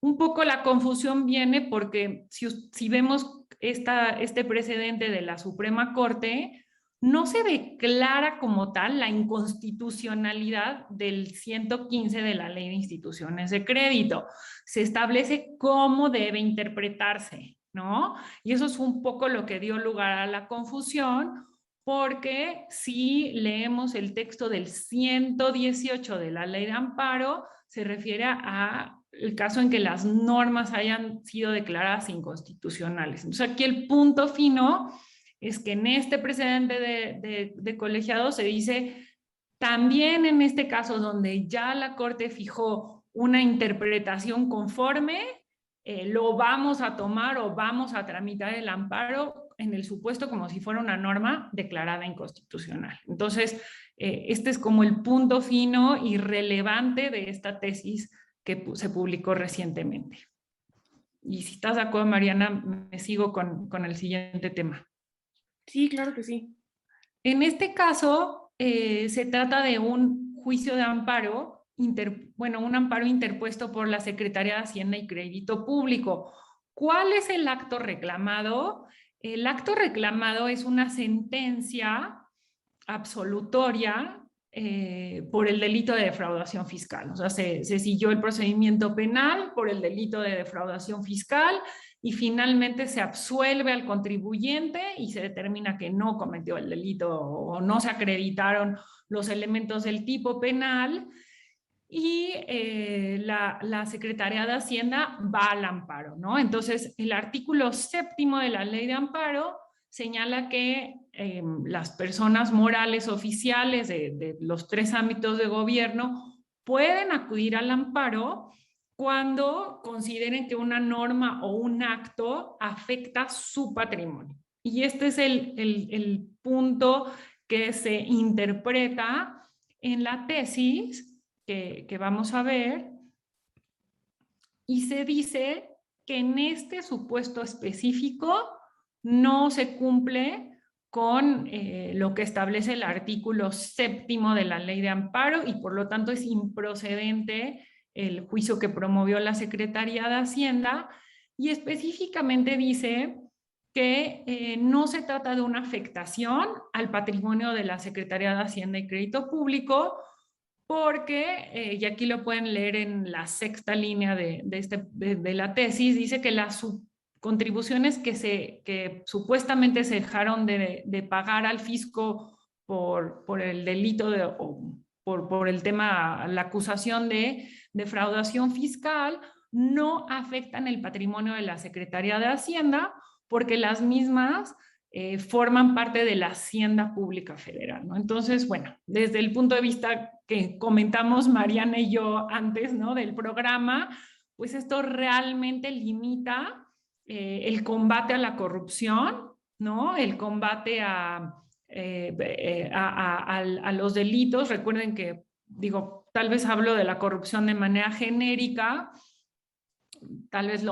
Un poco la confusión viene porque si vemos este precedente de la Suprema Corte, no se declara como tal la inconstitucionalidad del 115 de la Ley de Instituciones de Crédito. Se establece cómo debe interpretarse, ¿no? Y eso es un poco lo que dio lugar a la confusión, porque si leemos el texto del 118 de la Ley de Amparo, se refiere a el caso en que las normas hayan sido declaradas inconstitucionales. Entonces aquí el punto fino es que en este precedente de colegiado se dice, también en este caso donde ya la Corte fijó una interpretación conforme, lo vamos a tomar o vamos a tramitar el amparo en el supuesto como si fuera una norma declarada inconstitucional. Entonces, este es como el punto fino y relevante de esta tesis que se publicó recientemente. Y si estás de acuerdo, Mariana, me sigo con el siguiente tema. Sí, claro que sí. En este caso, se trata de un juicio de amparo, un amparo interpuesto por la Secretaría de Hacienda y Crédito Público. ¿Cuál es el acto reclamado? El acto reclamado es una sentencia absolutoria por el delito de defraudación fiscal. O sea, se siguió el procedimiento penal por el delito de defraudación fiscal y finalmente se absuelve al contribuyente y se determina que no cometió el delito o no se acreditaron los elementos del tipo penal y la Secretaría de Hacienda va al amparo, ¿no? Entonces, el artículo 7º de la Ley de Amparo señala que las personas morales oficiales de los 3 ámbitos de gobierno pueden acudir al amparo cuando consideren que una norma o un acto afecta su patrimonio. Y este es el punto que se interpreta en la tesis que vamos a ver, y se dice que en este supuesto específico no se cumple con lo que establece el artículo 7º de la Ley de Amparo y por lo tanto es improcedente el juicio que promovió la Secretaría de Hacienda y específicamente dice que no se trata de una afectación al patrimonio de la Secretaría de Hacienda y Crédito Público, porque, y aquí lo pueden leer en la 6ª línea de la tesis, dice que las contribuciones que supuestamente se dejaron de pagar al fisco por el delito o por el tema, la acusación de defraudación fiscal, no afectan el patrimonio de la Secretaría de Hacienda, porque las mismas forman parte de la Hacienda Pública Federal, ¿no? Entonces, bueno, desde el punto de vista que comentamos Mariana y yo antes, ¿no? Del programa, pues esto realmente limita el combate a la corrupción, ¿no? El combate a los delitos. Recuerden que, digo, tal vez hablo de la corrupción de manera genérica, tal vez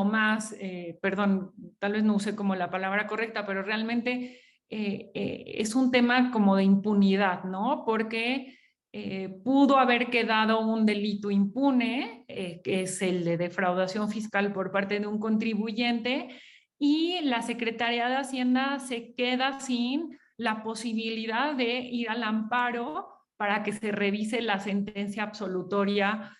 tal vez no use como la palabra correcta, pero realmente es un tema como de impunidad, ¿no? Porque pudo haber quedado un delito impune, que es el de defraudación fiscal por parte de un contribuyente, y la Secretaría de Hacienda se queda sin la posibilidad de ir al amparo para que se revise la sentencia absolutoria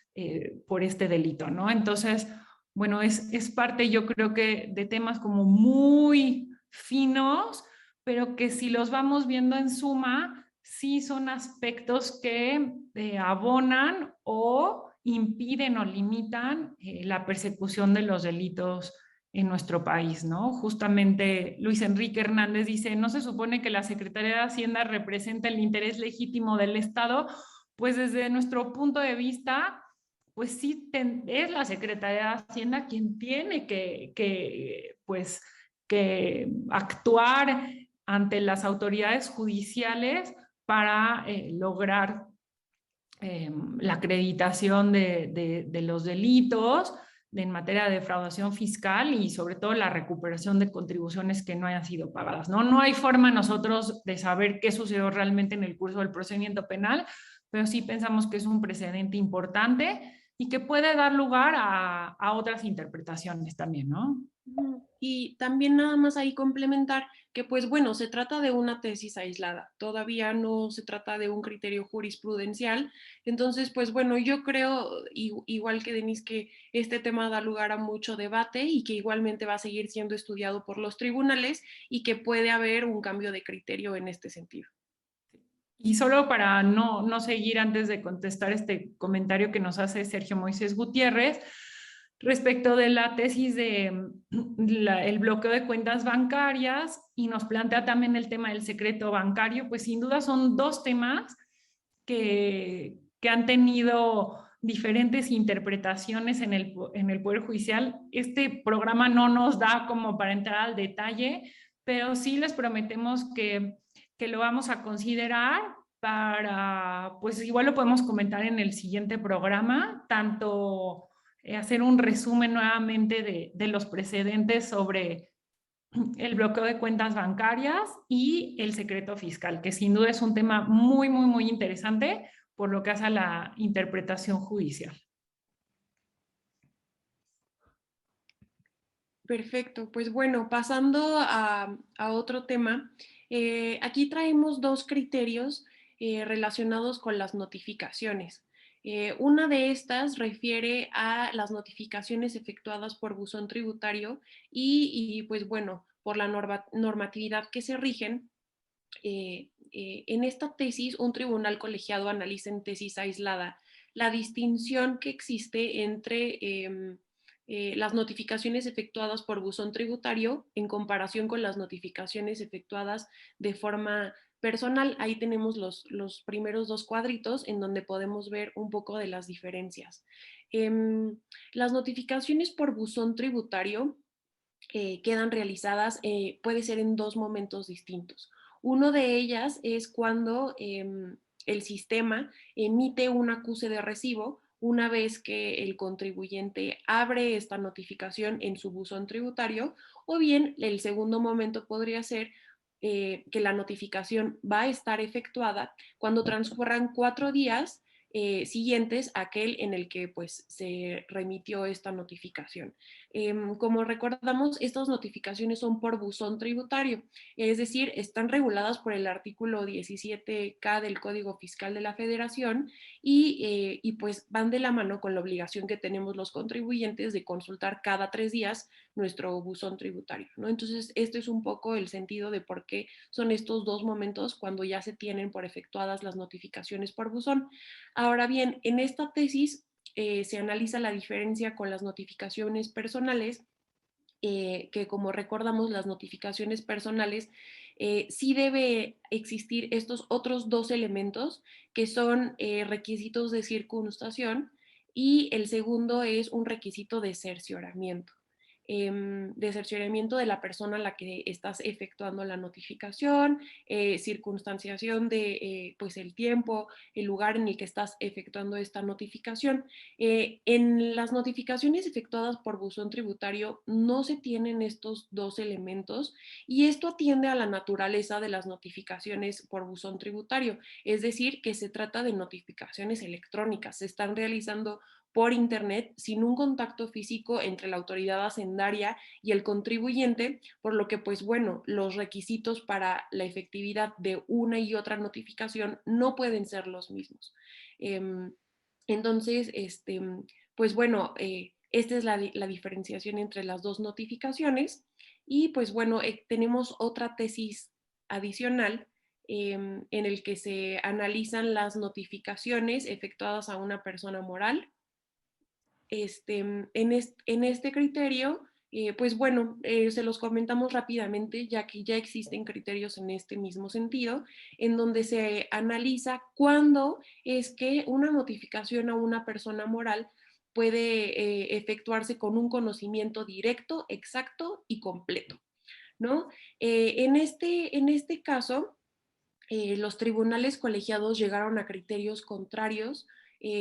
por este delito, ¿no? Entonces, bueno, es parte, yo creo que de temas como muy finos, pero que si los vamos viendo en suma, sí son aspectos que abonan o impiden o limitan la persecución de los delitos en nuestro país, ¿no? Justamente Luis Enrique Hernández dice, ¿no se supone que la Secretaría de Hacienda representa el interés legítimo del Estado? Pues desde nuestro punto de vista, pues sí es la Secretaría de Hacienda quien tiene pues, que actuar ante las autoridades judiciales para lograr la acreditación de los delitos en materia de defraudación fiscal y sobre todo la recuperación de contribuciones que no hayan sido pagadas, ¿no? No hay forma nosotros de saber qué sucedió realmente en el curso del procedimiento penal, pero sí pensamos que es un precedente importante y que puede dar lugar a otras interpretaciones también, ¿no? Y también nada más ahí complementar que pues bueno, se trata de una tesis aislada, todavía no se trata de un criterio jurisprudencial, entonces pues bueno, yo creo igual que Denise que este tema da lugar a mucho debate y que igualmente va a seguir siendo estudiado por los tribunales y que puede haber un cambio de criterio en este sentido. Y solo para no seguir antes de contestar este comentario que nos hace Sergio Moisés Gutiérrez, respecto de la tesis de el bloqueo de cuentas bancarias y nos plantea también el tema del secreto bancario, pues sin duda son 2 temas que han tenido diferentes interpretaciones en el Poder Judicial. Este programa no nos da como para entrar al detalle, pero sí les prometemos que lo vamos a considerar pues igual lo podemos comentar en el siguiente programa, tanto hacer un resumen nuevamente de los precedentes sobre el bloqueo de cuentas bancarias y el secreto fiscal, que sin duda es un tema muy, muy, muy interesante por lo que hace a la interpretación judicial. Perfecto, pues bueno, pasando a otro tema, aquí traemos dos criterios relacionados con las notificaciones. Una de estas refiere a las notificaciones efectuadas por buzón tributario pues bueno, por la normatividad que se rigen. En esta tesis, un tribunal colegiado analiza en tesis aislada la distinción que existe entre las notificaciones efectuadas por buzón tributario en comparación con las notificaciones efectuadas de forma personal. Ahí tenemos los primeros dos cuadritos en donde podemos ver un poco de las diferencias. Las notificaciones por buzón tributario quedan realizadas, puede ser en dos momentos distintos. Uno de ellas es cuando el sistema emite un acuse de recibo una vez que el contribuyente abre esta notificación en su buzón tributario, o bien el segundo momento podría ser que la notificación va a estar efectuada cuando transcurran 4 días siguientes a aquel en el que pues se remitió esta notificación. Como recordamos, estas notificaciones son por buzón tributario, es decir, están reguladas por el artículo 17K del Código Fiscal de la Federación y pues van de la mano con la obligación que tenemos los contribuyentes de consultar cada 3 días nuestro buzón tributario, ¿no? Entonces, este es un poco el sentido de por qué son estos dos momentos cuando ya se tienen por efectuadas las notificaciones por buzón. Ahora bien, en esta tesis se analiza la diferencia con las notificaciones personales, que como recordamos, las notificaciones personales sí debe existir estos otros dos elementos que son requisitos de circunstanciación y el segundo es un requisito de cercioramiento. De cercioramiento de la persona a la que estás efectuando la notificación, circunstanciación de pues el tiempo, el lugar en el que estás efectuando esta notificación. En las notificaciones efectuadas por buzón tributario no se tienen estos dos elementos y esto atiende a la naturaleza de las notificaciones por buzón tributario, es decir, que se trata de notificaciones electrónicas, se están realizando por internet sin un contacto físico entre la autoridad hacendaria y el contribuyente, por lo que pues bueno, los requisitos para la efectividad de una y otra notificación no pueden ser los mismos. Entonces, pues bueno, esta es la diferenciación entre las dos notificaciones y pues bueno, tenemos otra tesis adicional en el que se analizan las notificaciones efectuadas a una persona moral. En este criterio, pues bueno, se los comentamos rápidamente, ya que ya existen criterios en este mismo sentido, en donde se analiza cuándo es que una notificación a una persona moral puede efectuarse con un conocimiento directo, exacto y completo, ¿no? En este caso, los tribunales colegiados llegaron a criterios contrarios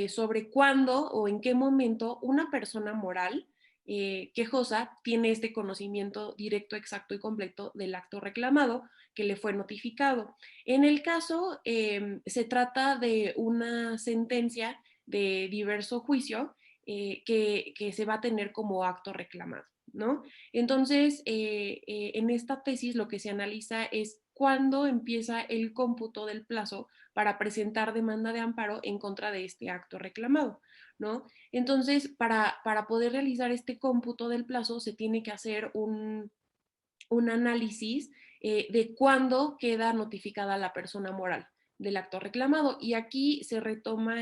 sobre cuándo o en qué momento una persona moral quejosa tiene este conocimiento directo, exacto y completo del acto reclamado que le fue notificado. En el caso, se trata de una sentencia de diverso juicio que se va a tener como acto reclamado, ¿no? Entonces, en esta tesis lo que se analiza es cuándo empieza el cómputo del plazo para presentar demanda de amparo en contra de este acto reclamado, ¿no? Entonces, para poder realizar este cómputo del plazo se tiene que hacer un análisis de cuándo queda notificada la persona moral del acto reclamado. Y aquí se retoman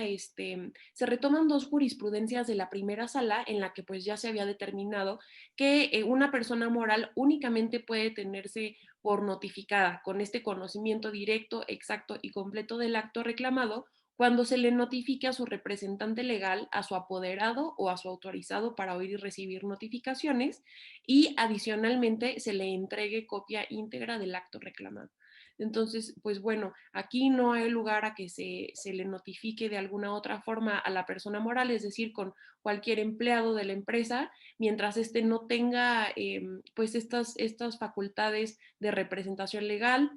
dos jurisprudencias de la primera sala en la que pues ya se había determinado que una persona moral únicamente puede tenerse por notificada con este conocimiento directo, exacto y completo del acto reclamado cuando se le notifique a su representante legal, a su apoderado o a su autorizado para oír y recibir notificaciones y adicionalmente se le entregue copia íntegra del acto reclamado. Entonces, pues bueno, aquí no hay lugar a que se le notifique de alguna otra forma a la persona moral, es decir, con cualquier empleado de la empresa, mientras éste no tenga pues estas facultades de representación legal.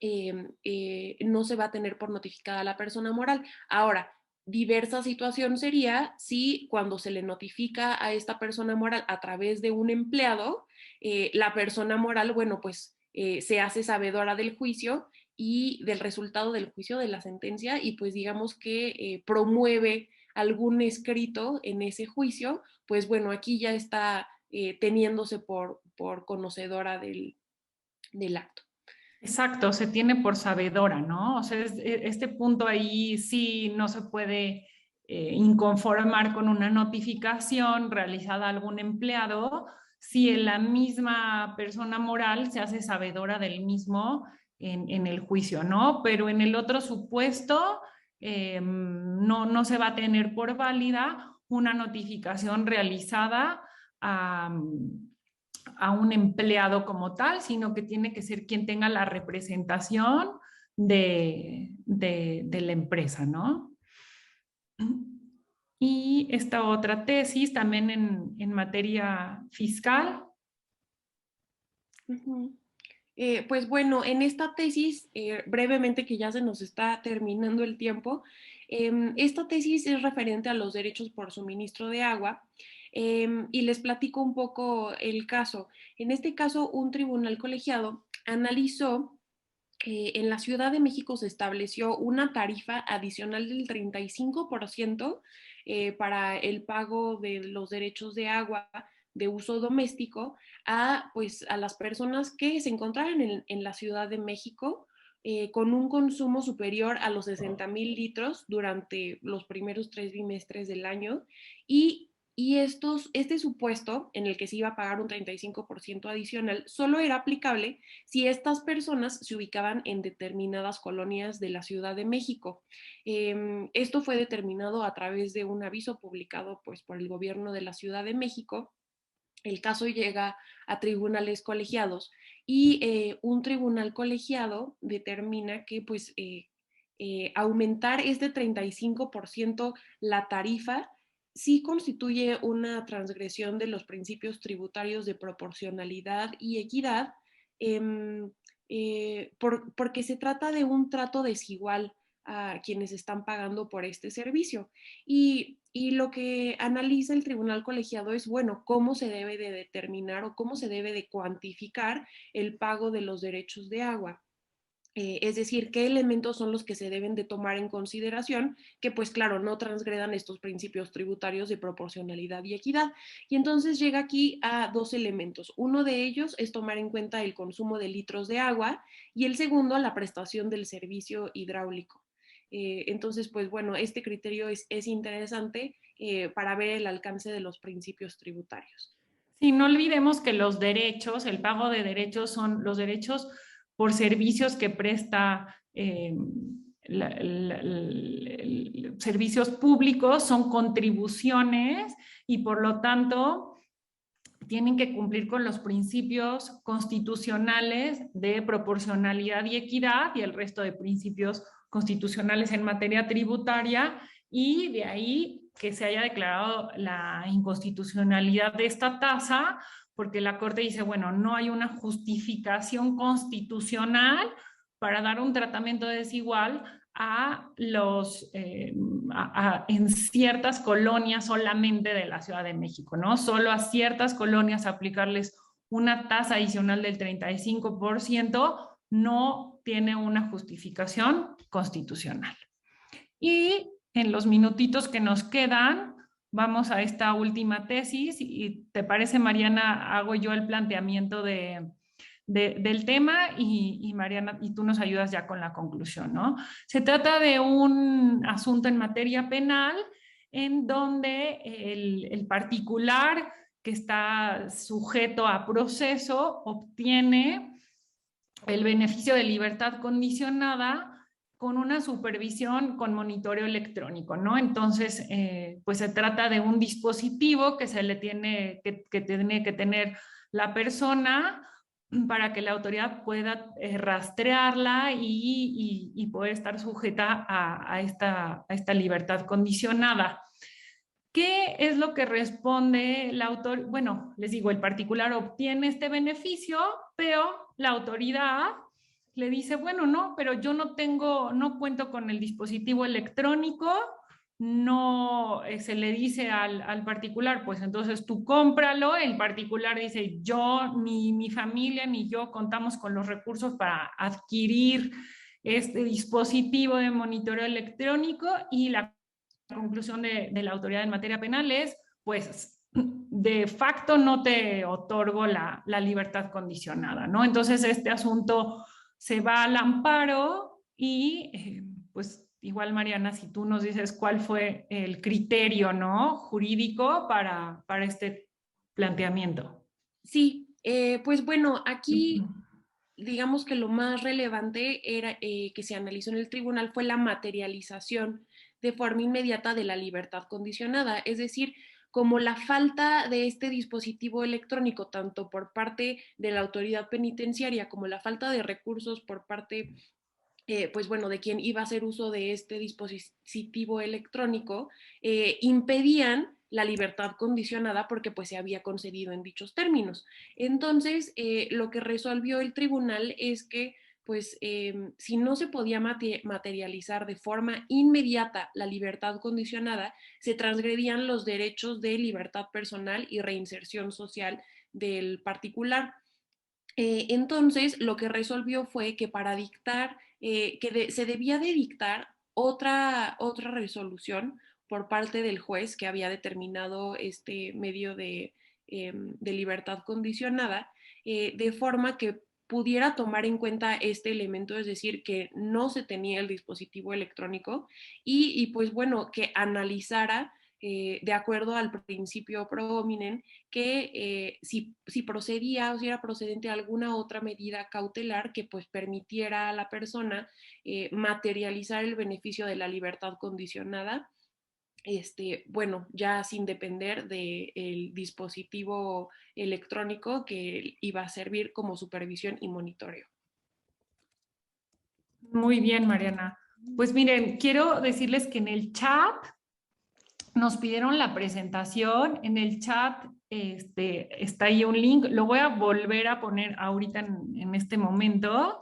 No se va a tener por notificada a la persona moral. Ahora, diversa situación sería si cuando se le notifica a esta persona moral a través de un empleado, la persona moral, bueno, pues se hace sabedora del juicio y del resultado del juicio, de la sentencia, y pues digamos que promueve algún escrito en ese juicio, pues bueno, aquí ya está teniéndose por conocedora del acto. Exacto, se tiene por sabedora, ¿no? O sea, este punto ahí sí no se puede inconformar con una notificación realizada a algún empleado si la misma persona moral se hace sabedora del mismo en el juicio, ¿no? Pero en el otro supuesto no se va a tener por válida una notificación realizada a a un empleado como tal, sino que tiene que ser quien tenga la representación de la empresa, ¿no? Y esta otra tesis también en materia fiscal. Ujú. Pues bueno, en esta tesis, brevemente que ya se nos está terminando el tiempo, esta tesis es referente a los derechos por suministro de agua y les platico un poco el caso. En este caso, un tribunal colegiado analizó en la Ciudad de México se estableció una tarifa adicional del 35% para el pago de los derechos de agua de uso doméstico a, pues, a las personas que se encontraran en la Ciudad de México con un consumo superior a los 60,000 litros durante los primeros 3 bimestres del año y este supuesto en el que se iba a pagar un 35% adicional solo era aplicable si estas personas se ubicaban en determinadas colonias de la Ciudad de México. Esto fue determinado a través de un aviso publicado pues, por el gobierno de la Ciudad de México. El caso llega a tribunales colegiados y un tribunal colegiado determina que pues, aumentar este 35% la tarifa sí constituye una transgresión de los principios tributarios de proporcionalidad y equidad, eh, porque se trata de un trato desigual a quienes están pagando por este servicio. Y lo que analiza el tribunal colegiado es, bueno, cómo se debe de determinar o cómo se debe de cuantificar el pago de los derechos de agua. Es decir, qué elementos son los que se deben de tomar en consideración que pues claro, no transgredan estos principios tributarios de proporcionalidad y equidad. Y entonces llega aquí a dos elementos. Uno de ellos es tomar en cuenta el consumo de litros de agua y el segundo, la prestación del servicio hidráulico. Entonces, pues bueno, este criterio es interesante para ver el alcance de los principios tributarios. Sí, no olvidemos que los derechos, el pago de derechos son los derechos por servicios que presta servicios públicos, son contribuciones y por lo tanto tienen que cumplir con los principios constitucionales de proporcionalidad y equidad y el resto de principios constitucionales en materia tributaria y de ahí que se haya declarado la inconstitucionalidad de esta tasa, porque la Corte dice, bueno, no hay una justificación constitucional para dar un tratamiento desigual a en ciertas colonias solamente de la Ciudad de México, ¿no? Solo a ciertas colonias aplicarles una tasa adicional del 35% no tiene una justificación constitucional. Y en los minutitos que nos quedan, vamos a esta última tesis y te parece, Mariana, hago yo el planteamiento del tema y Mariana, y tú nos ayudas ya con la conclusión, ¿no? Se trata de un asunto en materia penal en donde el particular que está sujeto a proceso obtiene el beneficio de libertad condicionada con una supervisión con monitoreo electrónico, ¿no? Entonces, pues se trata de un dispositivo que se le tiene que tener la persona para que la autoridad pueda rastrearla y poder estar sujeta a esta libertad condicionada. ¿Qué es lo que responde la autoridad? Bueno, les digo, el particular obtiene este beneficio, pero la autoridad le dice, bueno, no, pero yo no cuento con el dispositivo electrónico, no se le dice al particular, pues entonces tú cómpralo, el particular dice, yo, ni mi familia, ni yo contamos con los recursos para adquirir este dispositivo de monitoreo electrónico, y la conclusión de la autoridad en materia penal es, pues, de facto no te otorgo la libertad condicionada, ¿no? Entonces este asunto se va al amparo y pues igual, Mariana, si tú nos dices cuál fue el criterio, ¿no?, jurídico para este planteamiento. Sí, pues bueno, aquí digamos que lo más relevante era que se analizó en el tribunal fue la materialización de forma inmediata de la libertad condicionada, es decir, como la falta de este dispositivo electrónico, tanto por parte de la autoridad penitenciaria como la falta de recursos por parte, pues bueno, de quien iba a hacer uso de este dispositivo electrónico, impedían la libertad condicionada porque pues se había concedido en dichos términos. Entonces, lo que resolvió el tribunal es que pues si no se podía materializar de forma inmediata la libertad condicionada, se transgredían los derechos de libertad personal y reinserción social del particular. Entonces, lo que resolvió fue que para dictar, se debía de dictar otra resolución por parte del juez que había determinado este medio de libertad condicionada, de forma que pudiera tomar en cuenta este elemento, es decir, que no se tenía el dispositivo electrónico y pues bueno, que analizara de acuerdo al principio pro hominem, que si procedía o si era procedente alguna otra medida cautelar que pues permitiera a la persona materializar el beneficio de la libertad condicionada, bueno, ya sin depender del dispositivo electrónico que iba a servir como supervisión y monitoreo. Muy bien, Mariana. Pues miren, quiero decirles que en el chat nos pidieron la presentación. En el chat está ahí un link, lo voy a volver a poner ahorita en este momento,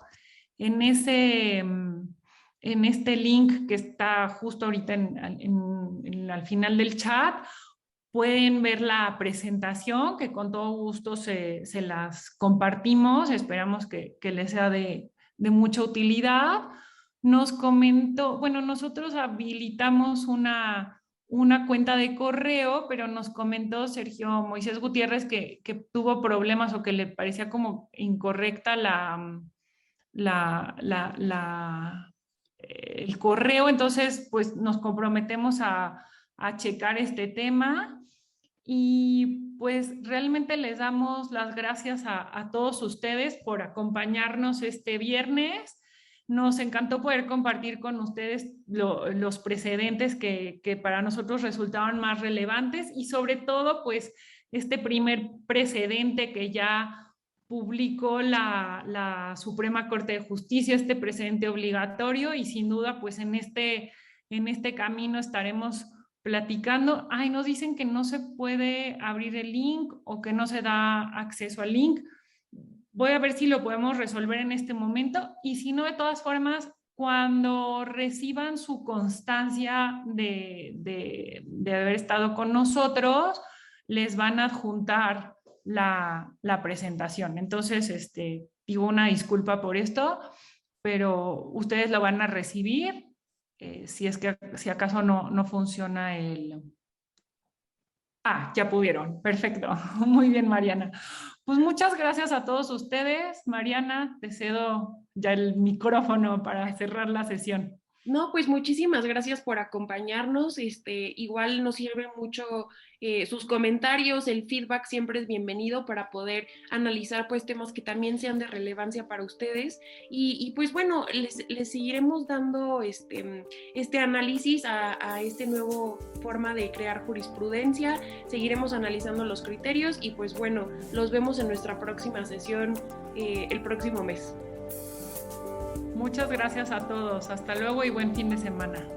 en este link que está justo ahorita al final del chat. Pueden ver la presentación, que con todo gusto se las compartimos. Esperamos que les sea de mucha utilidad. Nos comentó, bueno, nosotros habilitamos una cuenta de correo, pero nos comentó Sergio Moisés Gutiérrez que tuvo problemas o que le parecía como incorrecta el correo. Entonces, pues nos comprometemos a checar este tema. Y pues realmente les damos las gracias a todos ustedes por acompañarnos este viernes. Nos encantó poder compartir con ustedes los precedentes que para nosotros resultaban más relevantes, y sobre todo pues este primer precedente que ya publicó la Suprema Corte de Justicia, este precedente obligatorio, y sin duda pues en este camino estaremos platicando. Ay, nos dicen que no se puede abrir el link o que no se da acceso al link. Voy a ver si lo podemos resolver en este momento, y si no, de todas formas, cuando reciban su constancia de haber estado con nosotros, les van a adjuntar la presentación. Entonces, digo una disculpa por esto, pero ustedes lo van a recibir. Si es que si acaso no funciona el... Ah, ya pudieron. Perfecto. Muy bien, Mariana. Pues muchas gracias a todos ustedes. Mariana, te cedo ya el micrófono para cerrar la sesión. No, pues muchísimas gracias por acompañarnos. Igual nos sirve mucho sus comentarios, el feedback siempre es bienvenido para poder analizar pues temas que también sean de relevancia para ustedes. Pues bueno, les seguiremos dando este análisis a este nuevo forma de crear jurisprudencia. Seguiremos analizando los criterios y pues bueno, los vemos en nuestra próxima sesión el próximo mes. Muchas gracias a todos. Hasta luego y buen fin de semana.